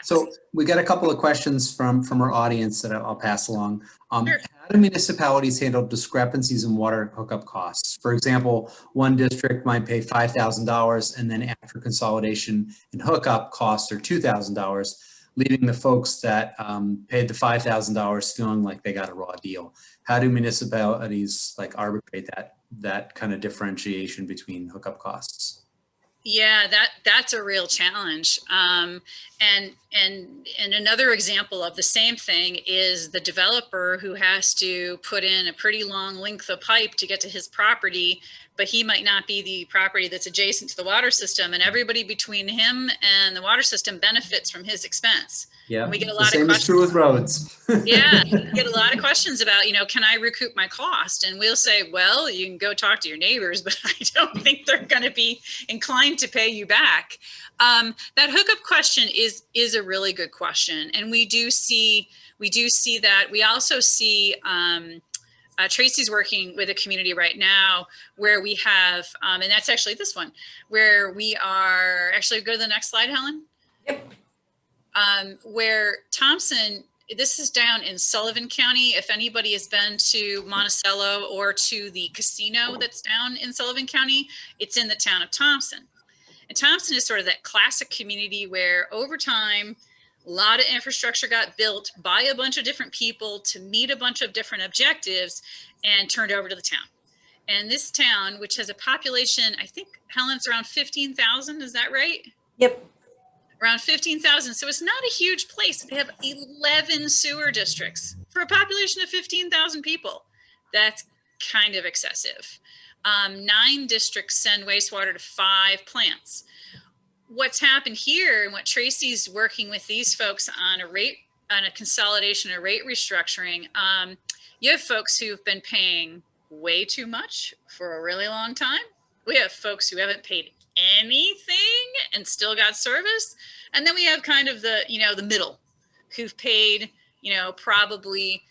So we got a couple of questions from our audience that I'll pass along. Sure. How do municipalities handle discrepancies in water hookup costs? For example, one district might pay $5,000 and then after consolidation and hookup costs are $2,000, leaving the folks that paid the $5,000 feeling like they got a raw deal. How do municipalities like arbitrate that kind of differentiation between hookup costs? Yeah, that's a real challenge. And another example of the same thing is the developer who has to put in a pretty long length of pipe to get to his property, but he might not be the property that's adjacent to the water system, and everybody between him and the water system benefits from his expense. Yeah, we get a lot the same is true with roads. Yeah, we get a lot of questions about, can I recoup my cost? And we'll say, well, you can go talk to your neighbors, but I don't think they're going to be inclined to pay you back. That hookup question is a really good question, and we do see that. We also see Tracy's working with a community right now where we have, and that's actually this one, where we are actually, go to the next slide, Helen. Yep. Where Thompson, this is down in Sullivan County. If anybody has been to Monticello or to the casino that's down in Sullivan County, it's in the town of Thompson. And Thompson is sort of that classic community where over time, a lot of infrastructure got built by a bunch of different people to meet a bunch of different objectives and turned over to the town. And this town, which has a population, I think, Helen's around 15,000, is that right? Yep. Around 15,000. So it's not a huge place. They have 11 sewer districts for a population of 15,000 people. That's kind of excessive. 9 districts send wastewater to 5 plants. What's happened here, and what Tracy's working with these folks on a consolidation or rate restructuring, you have folks who've been paying way too much for a really long time. We have folks who haven't paid anything and still got service. And then we have kind of the, the middle, who've paid, probably,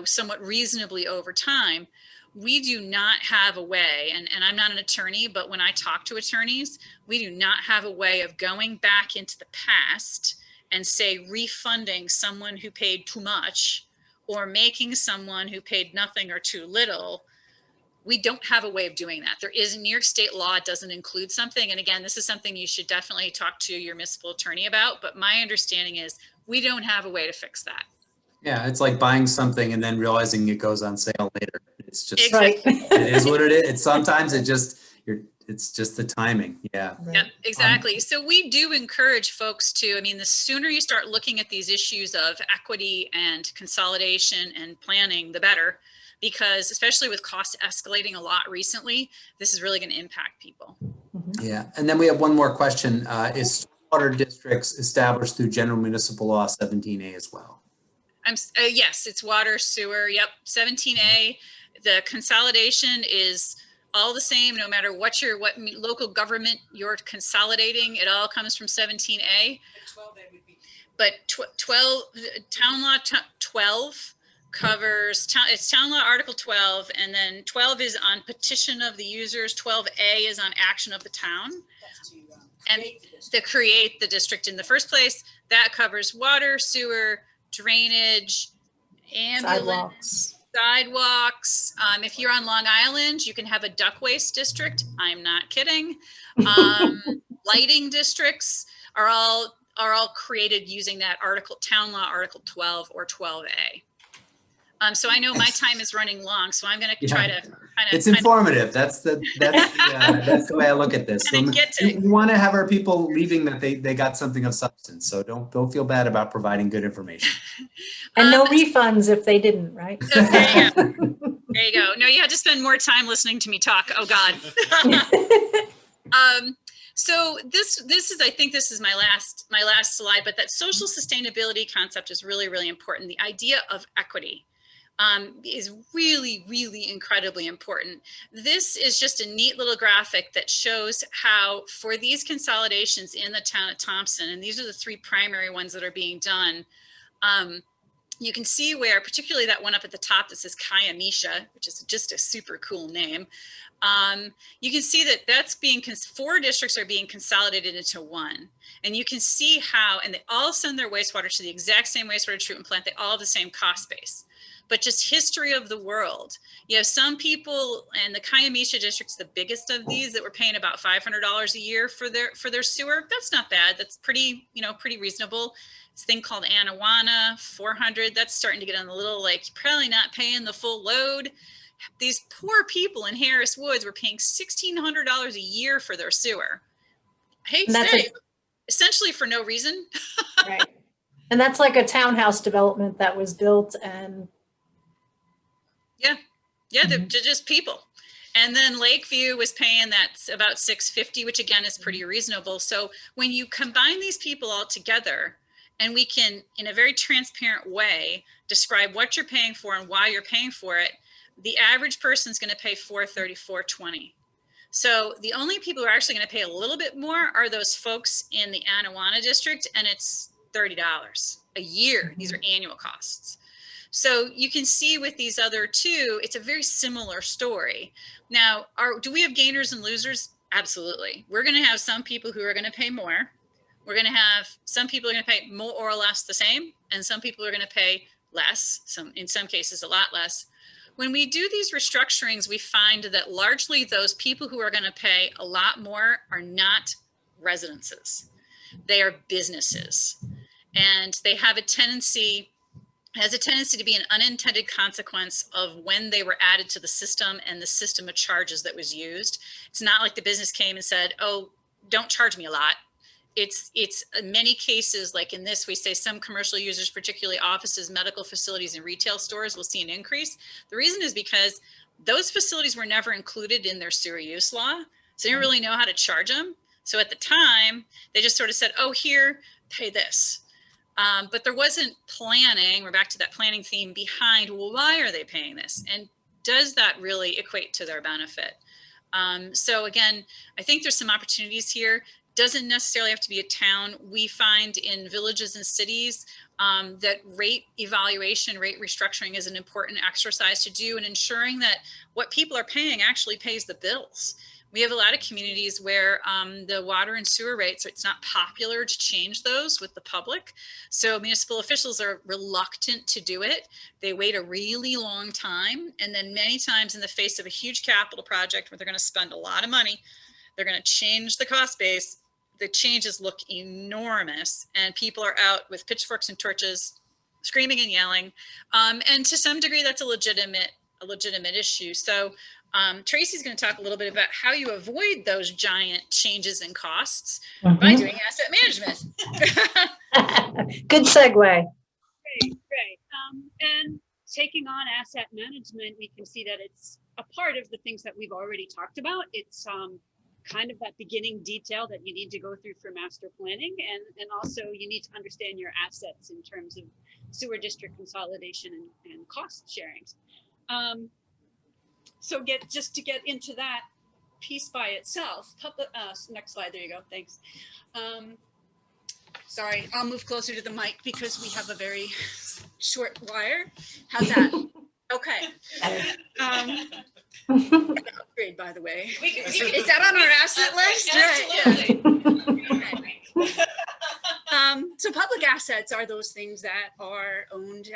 somewhat reasonably over time. We do not have a way, and I'm not an attorney, but when I talk to attorneys, we do not have a way of going back into the past and say refunding someone who paid too much or making someone who paid nothing or too little. We don't have a way of doing that. There is, New York state law, it doesn't include something. And again, this is something you should definitely talk to your municipal attorney about. But my understanding is we don't have a way to fix that. Yeah, it's like buying something and then realizing it goes on sale later. It's just, Exactly. It is what it is. Sometimes it's just the timing. Yeah. Yep, exactly. So we do encourage folks to, the sooner you start looking at these issues of equity and consolidation and planning, the better, because especially with costs escalating a lot recently, this is really going to impact people. Yeah. And then we have one more question. Is stormwater districts established through General Municipal Law 17A as well? Yes, it's water, sewer. Yep. 17A. The consolidation is all the same, no matter what local government you're consolidating. It all comes from 17A. But 12 town law 12 covers it's town law article 12, and then 12 is on petition of the users. 12A is on action of the town. And to create the district in the first place. That covers water, sewer, drainage, ambulance, sidewalks. If you're on Long Island, you can have a duck waste district. I'm not kidding. Lighting districts are all created using that town law article 12 or 12A. So I know my time is running long, so I'm going to try to it's informative. That's the way I look at this. So we want to have our people leaving that they got something of substance. So don't feel bad about providing good information. And no refunds if they didn't, right? So there you go. There you go. No, you had to spend more time listening to me talk. Oh God. So this is, I think this is my last slide, but that social sustainability concept is really, really important. The idea of equity is really, really incredibly important. This is just a neat little graphic that shows how for these consolidations in the town of Thompson, and these are the three primary ones that are being done, you can see where, particularly that one up at the top that says Kayamisha, which is just a super cool name. You can see that that's being, 4 districts are being consolidated into one. And you can see how, and they all send their wastewater to the exact same wastewater treatment plant. They all have the same cost base. But just history of the world. You have some people, and the Kayamisha district's the biggest of these, that were paying about $500 a year for their sewer. That's not bad. That's pretty reasonable. This thing called Anawana, 400. That's starting to get on the little, like, probably not paying the full load. These poor people in Harris Woods were paying $1,600 a year for their sewer. I hate to say, essentially for no reason. Right. And that's like a townhouse development that was built and. Yeah, they're just people. And then Lakeview was paying that about $650, which again is pretty reasonable. So when you combine these people all together, and we can, in a very transparent way, describe what you're paying for and why you're paying for it, the average person is going to pay $430, $420. So the only people who are actually going to pay a little bit more are those folks in the Anawana district, and it's $30 a year. These are annual costs. So you can see with these other two, it's a very similar story. Now, do we have gainers and losers? Absolutely. We're going to have some people who are going to pay more. We're going to have some people are going to pay more or less the same, and some people are going to pay less, in some cases a lot less. When we do these restructurings, we find that largely those people who are going to pay a lot more are not residences. They are businesses, and they have a tendency to be an unintended consequence of when they were added to the system and the system of charges that was used. It's not like the business came and said, oh, don't charge me a lot. It's in many cases, like in this, we say some commercial users, particularly offices, medical facilities, and retail stores, will see an increase. The reason is because those facilities were never included in their sewer use law. So they didn't really know how to charge them. So at the time, they just sort of said, oh, here, pay this. But there wasn't planning, we're back to that planning theme, behind, well, why are they paying this? And does that really equate to their benefit? So again, I think there's some opportunities here. Doesn't necessarily have to be a town. We find in villages and cities that rate evaluation, rate restructuring is an important exercise to do, and ensuring that what people are paying actually pays the bills. We have a lot of communities where the water and sewer rates, it's not popular to change those with the public. So municipal officials are reluctant to do it. They wait a really long time. And then many times in the face of a huge capital project where they're going to spend a lot of money, they're going to change the cost base. The changes look enormous and people are out with pitchforks and torches, screaming and yelling. And to some degree, that's a legitimate issue. So Tracy's going to talk a little bit about how you avoid those giant changes in costs by doing asset management. Good segue. Great. And taking on asset management, we can see that it's a part of the things that we've already talked about. It's kind of that beginning detail that you need to go through for master planning, and also you need to understand your assets in terms of sewer district consolidation and cost sharing. So just to get into that piece by itself, next slide, there you go, thanks. Sorry, I'll move closer to the mic because we have a very short wire. How's that? Okay. Upgrade, by the way. Is that on our asset list? Absolutely. Right, yeah. So public assets are those things that are owned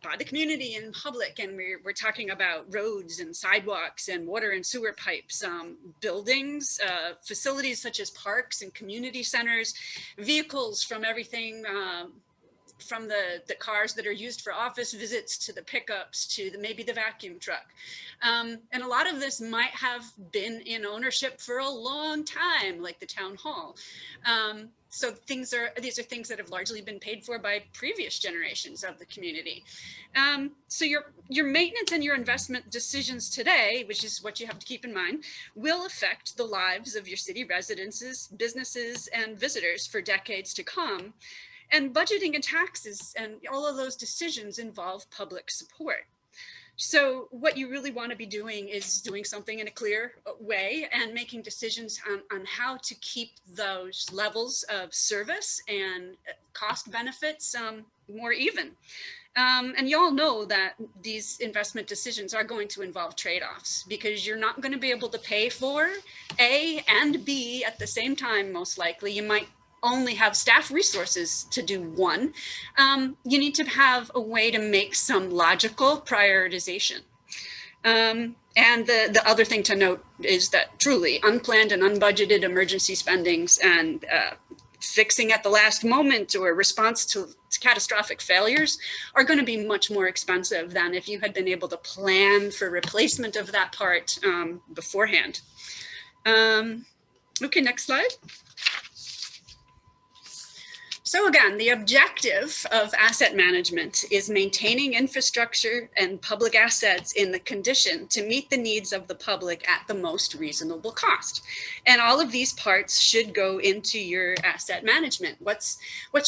by the community and public, and we're talking about roads and sidewalks and water and sewer pipes, buildings, facilities such as parks and community centers, vehicles from everything from the cars that are used for office visits to the pickups to maybe the vacuum truck. And a lot of this might have been in ownership for a long time, like the town hall. So these are things that have largely been paid for by previous generations of the community. So your maintenance and your investment decisions today, which is what you have to keep in mind, will affect the lives of your city residents, businesses, and visitors for decades to come. And budgeting and taxes and all of those decisions involve public support. So what you really want to be doing is doing something in a clear way and making decisions on how to keep those levels of service and cost benefits more even. And you all know that these investment decisions are going to involve trade-offs because you're not going to be able to pay for A and B at the same time, most likely. You might only have staff resources to do one. You need to have a way to make some logical prioritization. And the other thing to note is that truly unplanned and unbudgeted emergency spendings and fixing at the last moment or response to catastrophic failures are going to be much more expensive than if you had been able to plan for replacement of that part beforehand. Okay, next slide. So again, the objective of asset management is maintaining infrastructure and public assets in the condition to meet the needs of the public at the most reasonable cost. And all of these parts should go into your asset management. What's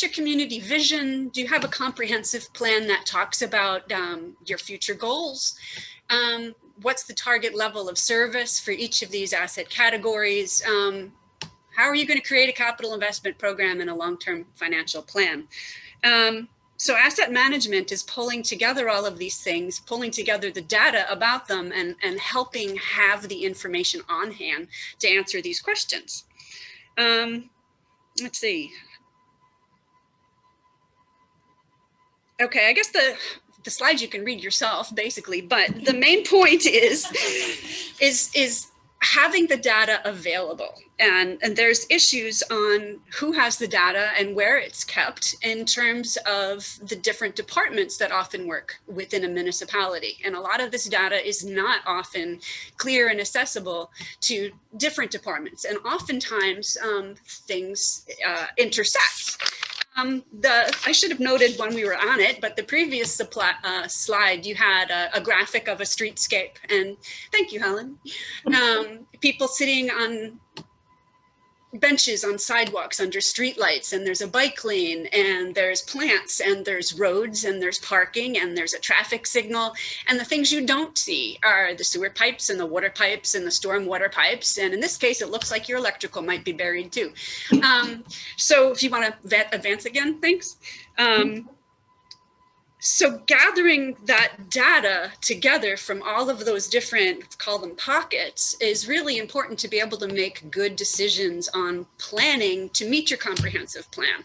your community vision? Do you have a comprehensive plan that talks about your future goals? What's the target level of service for each of these asset categories? How are you going to create a capital investment program and a long-term financial plan? So asset management is pulling together all of these things, pulling together the data about them and helping have the information on hand to answer these questions. Let's see. Okay, I guess the slides you can read yourself basically, but the main point is having the data available. And there's issues on who has the data and where it's kept in terms of the different departments that often work within a municipality. And a lot of this data is not often clear and accessible to different departments. And oftentimes things intersect. I should have noted when we were on it, but the previous slide, you had a graphic of a streetscape, and thank you, Helen. People sitting on benches on sidewalks under streetlights, and there's a bike lane, and there's plants, and there's roads, and there's parking, and there's a traffic signal. And the things you don't see are the sewer pipes and the water pipes and the stormwater pipes. And in this case, it looks like your electrical might be buried too. So if you want to advance again, thanks. So gathering that data together from all of those different, call them pockets, is really important to be able to make good decisions on planning to meet your comprehensive plan.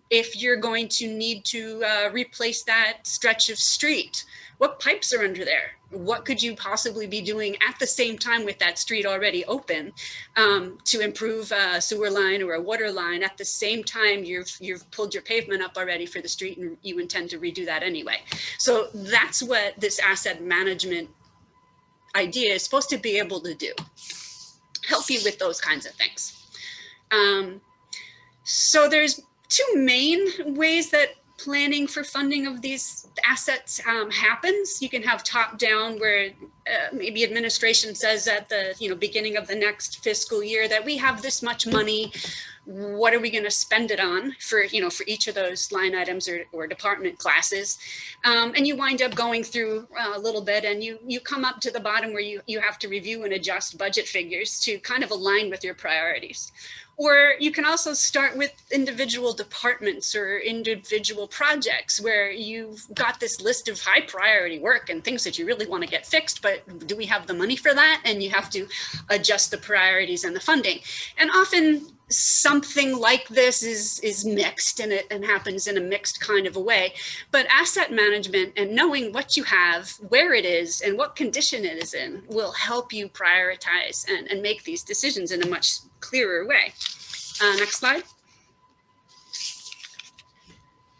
If you're going to need to replace that stretch of street, what pipes are under there? What could you possibly be doing at the same time with that street already open to improve a sewer line or a water line at the same time you've pulled your pavement up already for the street and you intend to redo that anyway. So that's what this asset management idea is supposed to be able to do. Help you with those kinds of things. So there's two main ways that planning for funding of these assets happens. You can have top down where maybe administration says at the beginning of the next fiscal year that we have this much money. What are we going to spend it on for each of those line items or department classes? And you wind up going through a little bit and you come up to the bottom where you have to review and adjust budget figures to kind of align with your priorities. Or you can also start with individual departments or individual projects where you've got this list of high priority work and things that you really want to get fixed, but do we have the money for that? And you have to adjust the priorities and the funding. And often something like this is mixed and it happens in a mixed kind of a way. But asset management and knowing what you have, where it is, and what condition it is in will help you prioritize and make these decisions in a much clearer way. Next slide.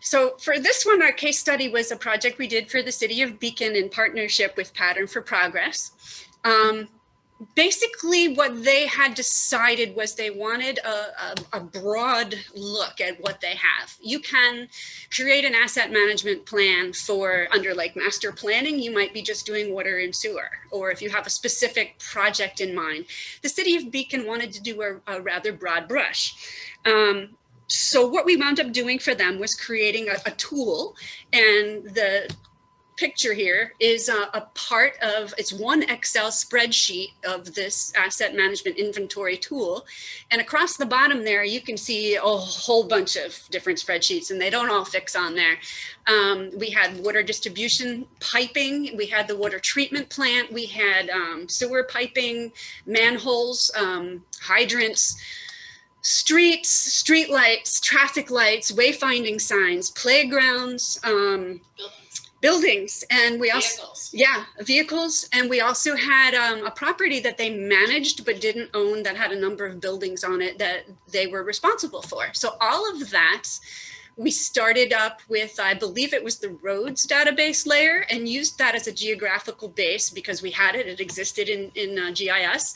So for this one, our case study was a project we did for the city of Beacon in partnership with Pattern for Progress. Basically, what they had decided was they wanted a broad look at what they have. You can create an asset management plan for under like master planning. You might be just doing water and sewer, or if you have a specific project in mind. The city of Beacon wanted to do a rather broad brush. So what we wound up doing for them was creating a tool, and the picture here is a part of, it's one Excel spreadsheet of this asset management inventory tool. And across the bottom there, you can see a whole bunch of different spreadsheets, and they don't all fix on there. We had water distribution piping, we had the water treatment plant, we had sewer piping, manholes, hydrants, streets, streetlights, traffic lights, wayfinding signs, playgrounds, buildings, and we also vehicles, and we also had a property that they managed but didn't own that had a number of buildings on it that they were responsible for. So all of that we started up with, I believe it was the roads database layer, and used that as a geographical base because we had it, it existed in GIS.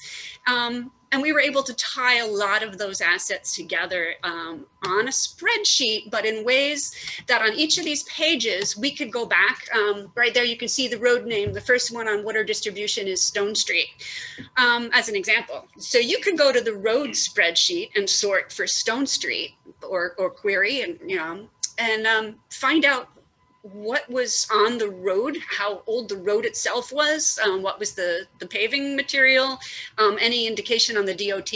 And we were able to tie a lot of those assets together on a spreadsheet, but in ways that on each of these pages, we could go back. Right there, you can see the road name. The first one on water distribution is Stone Street, as an example. So you could go to the road spreadsheet and sort for Stone Street or query and find out what was on the road, how old the road itself was, what was the paving material, any indication on the DOT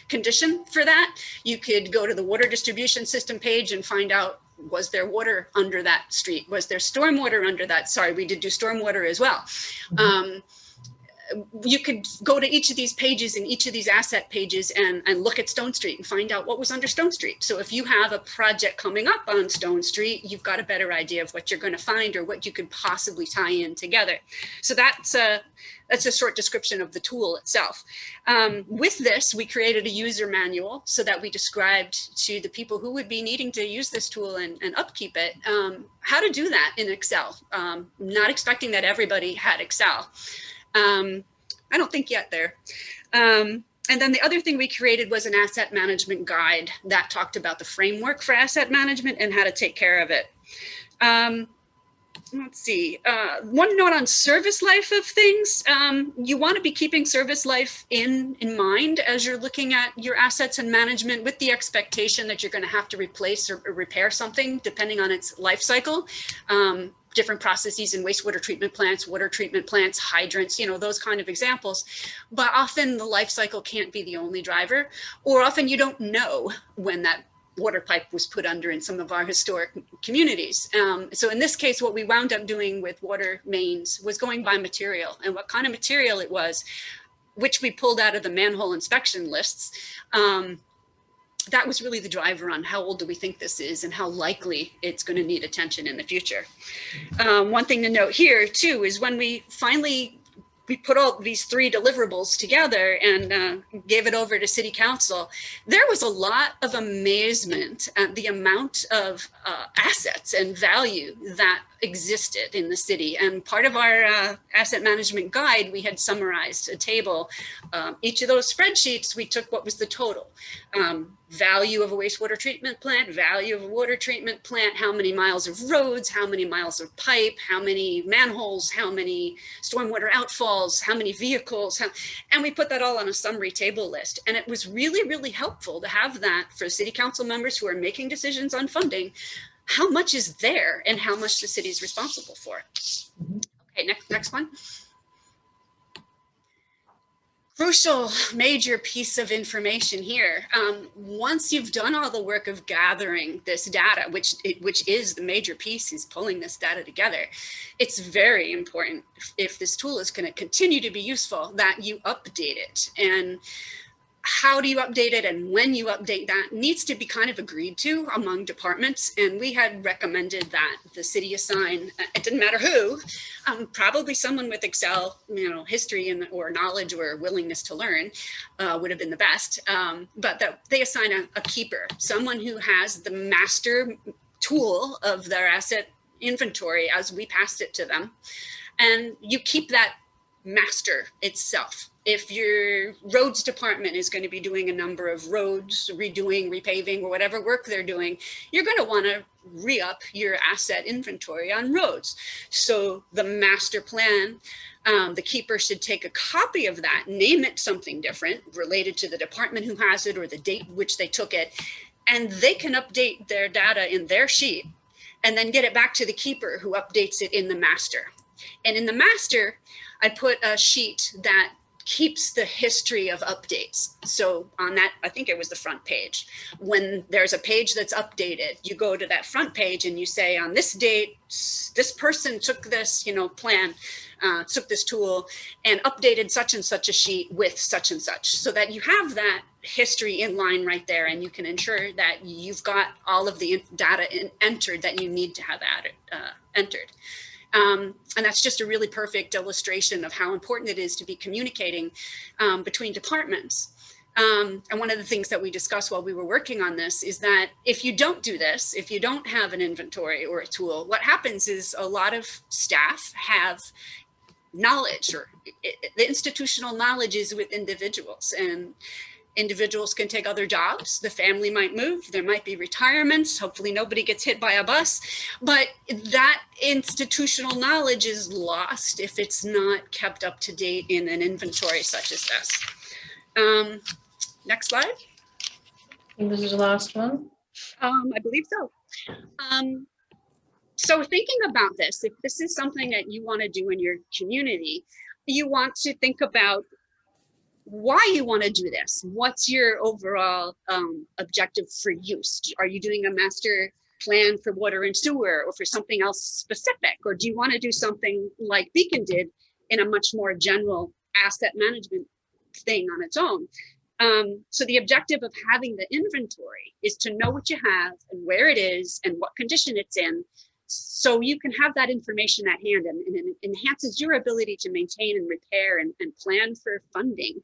condition for that. You could go to the water distribution system page and find out, was there water under that street? Was there stormwater under that? Sorry, we did do stormwater as well. You could go to each of these pages and each of these asset pages and look at Stone Street and find out what was under Stone Street. So if you have a project coming up on Stone Street, you've got a better idea of what you're going to find or what you could possibly tie in together. So that's a short description of the tool itself. With this, we created a user manual so that we described to the people who would be needing to use this tool and upkeep it, how to do that in Excel. Not expecting that everybody had Excel. I don't think yet there. And then the other thing we created was an asset management guide that talked about the framework for asset management and how to take care of it. let's see, one note on service life of things. You want to be keeping service life in mind as you're looking at your assets and management, with the expectation that you're going to have to replace or repair something depending on its life cycle. Different processes in wastewater treatment plants, water treatment plants, hydrants, you know, those kind of examples. But often the life cycle can't be the only driver, or often you don't know when that water pipe was put under in some of our historic communities. So in this case, what we wound up doing with water mains was going by material, and what kind of material it was, which we pulled out of the manhole inspection lists. That was really the driver on how old do we think this is and how likely it's going to need attention in the future. One thing to note here too is when we put all these 3 deliverables together and gave it over to City Council, there was a lot of amazement at the amount of assets and value that existed in the city. And part of our asset management guide, we had summarized a table. Each of those spreadsheets, we took what was the total. Value of a wastewater treatment plant, value of a water treatment plant, how many miles of roads, how many miles of pipe, how many manholes, how many stormwater outfalls, how many vehicles, and we put that all on a summary table list. And it was really, really helpful to have that for City Council members who are making decisions on funding, how much is there and how much the city is responsible for it. Okay, next one. Crucial major piece of information here. Once you've done all the work of gathering this data, which is the major piece, is pulling this data together, it's very important, if this tool is going to continue to be useful, that you update it. And how do you update it and when you update that needs to be kind of agreed to among departments. And we had recommended that the city assign, it didn't matter who, probably someone with Excel, history and or knowledge or willingness to learn would have been the best. But that they assign a keeper, someone who has the master tool of their asset inventory as we passed it to them. And you keep that master itself. If your roads department is going to be doing a number of roads, redoing, repaving, or whatever work they're doing, you're going to want to re-up your asset inventory on roads. So the master plan, the keeper should take a copy of that, name it something different related to the department who has it or the date which they took it, and they can update their data in their sheet and then get it back to the keeper who updates it in the master. And in the master, I put a sheet that keeps the history of updates. So on that, I think it was the front page. When there's a page that's updated, you go to that front page and you say, on this date, this person took this, plan, took this tool and updated such and such a sheet with such and such, so that you have that history in line right there, and you can ensure that you've got all of the data entered that you need to have entered. And that's just a really perfect illustration of how important it is to be communicating between departments. And one of the things that we discussed while we were working on this is that if you don't do this, if you don't have an inventory or a tool, what happens is a lot of staff have knowledge, or the institutional knowledge is with individuals, and individuals can take other jobs. The family might move, there might be retirements, hopefully nobody gets hit by a bus, but that institutional knowledge is lost if it's not kept up to date in an inventory such as this. Next slide. I think this is the last one. I believe so. So thinking about this, if this is something that you want to do in your community, you want to think about why you want to do this. What's your overall objective for use? Are you doing a master plan for water and sewer, or for something else specific? Or do you want to do something like Beacon did in a much more general asset management thing on its own? So the objective of having the inventory is to know what you have and where it is and what condition it's in, so you can have that information at hand, and it enhances your ability to maintain and repair and plan for funding.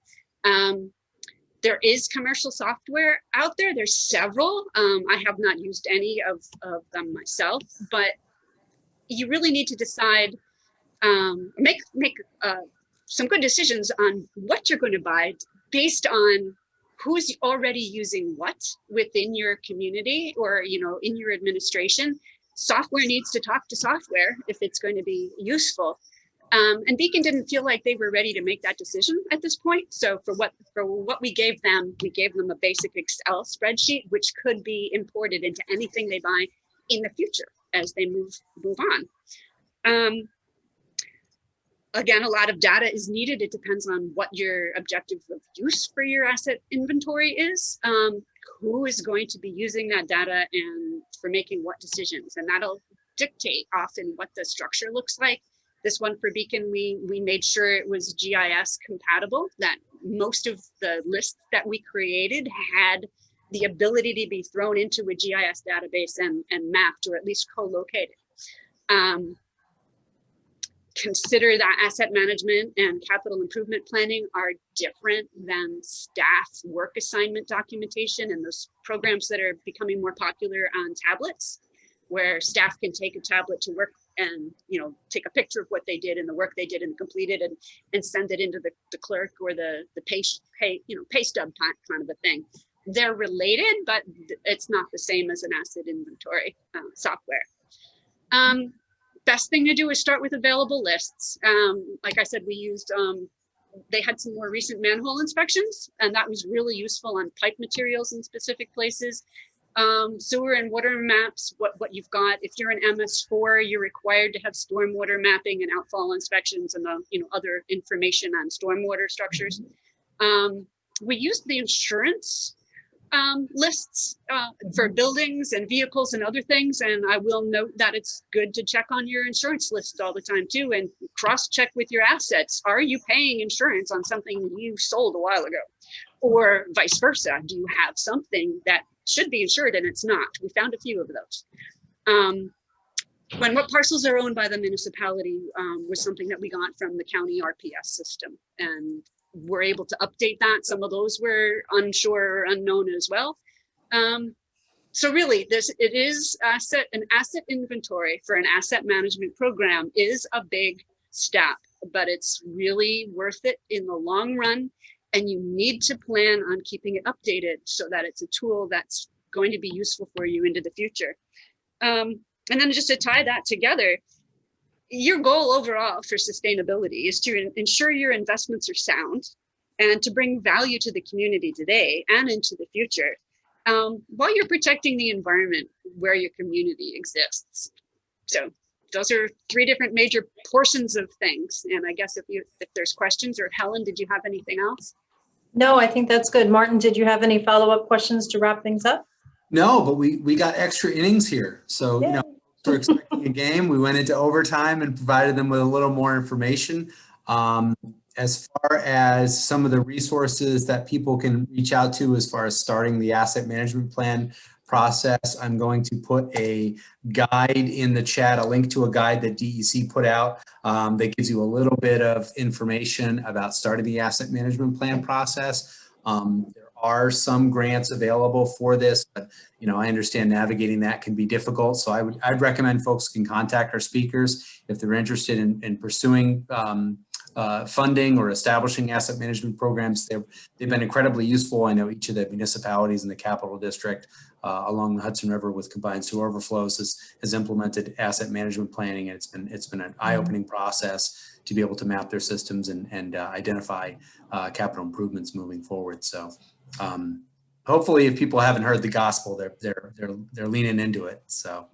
There is commercial software out there. There's several. I have not used any of them myself, but you really need to decide, make some good decisions on what you're going to buy based on who's already using what within your community or in your administration, software needs to talk to software if it's going to be useful. And Beacon didn't feel like they were ready to make that decision at this point. So for what we gave them a basic Excel spreadsheet, which could be imported into anything they buy in the future as they move on. Again, a lot of data is needed. It depends on what your objective of use for your asset inventory is. Who is going to be using that data and for making what decisions, and that'll dictate often what the structure looks like. This one for Beacon, we made sure it was GIS compatible, that most of the lists that we created had the ability to be thrown into a GIS database and mapped, or at least co-located. Consider that asset management and capital improvement planning are different than staff work assignment documentation and those programs that are becoming more popular on tablets, where staff can take a tablet to work and, you know, take a picture of what they did and the work they did and completed and send it into the clerk or the pay stub kind of a thing. They're related, but it's not the same as an asset inventory software. Best thing to do is start with available lists. Like I said, we used, they had some more recent manhole inspections, and that was really useful on pipe materials in specific places. Sewer and water maps, what you've got. If you're an MS4, you're required to have stormwater mapping and outfall inspections and the other information on stormwater structures. We used the insurance lists for buildings and vehicles and other things, and I will note that it's good to check on your insurance list all the time too, and cross-check with your assets. Are you paying insurance on something you sold a while ago, or vice versa? Do you have something that should be insured and it's not? We found a few of those. When what parcels are owned by the municipality was something that we got from the county RPS system, and we're able to update that. Some of those were unsure or unknown as well. So really, it is an asset inventory for an asset management program is a big step, but it's really worth it in the long run. And you need to plan on keeping it updated so that it's a tool that's going to be useful for you into the future. And then just to tie that together, your goal overall for sustainability is to ensure your investments are sound and to bring value to the community today and into the future, while you're protecting the environment where your community exists. So those are three different major portions of things. And I guess if there's questions, or Helen, did you have anything else? No, I think that's good. Martin, did you have any follow-up questions to wrap things up? No, but we got extra innings here. So, you know, we're expecting a game. We went into overtime and provided them with a little more information. As far as some of the resources that people can reach out to as far as starting the asset management plan process, I'm going to put a guide in the chat, a link to a guide that DEC put out that gives you a little bit of information about starting the asset management plan process. There are some grants available for this, but you know, I understand navigating that can be difficult. So I'd recommend folks can contact our speakers if they're interested in pursuing funding or establishing asset management programs. They've been incredibly useful. I know each of the municipalities in the Capital District along the Hudson River with combined sewer overflows has implemented asset management planning, and it's been an eye-opening process to be able to map their systems and identify capital improvements moving forward. So hopefully, if people haven't heard the gospel, they're leaning into it. So,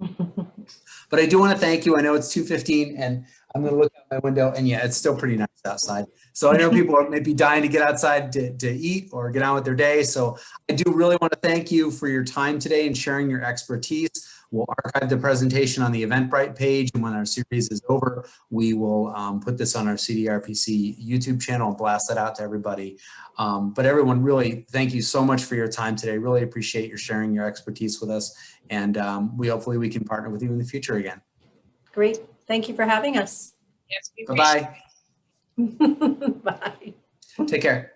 but I do want to thank you. I know it's 2:15, and I'm going to look out my window, and yeah, it's still pretty nice outside. So I know people are maybe dying to get outside to eat or get on with their day. So I do really want to thank you for your time today and sharing your expertise. We'll archive the presentation on the Eventbrite page, and when our series is over, we will put this on our CDRPC YouTube channel and blast that out to everybody. But everyone, really, thank you so much for your time today. Really appreciate your sharing your expertise with us, and hopefully we can partner with you in the future again. Great. Thank you for having us. Yes. Bye-bye. Bye. Take care.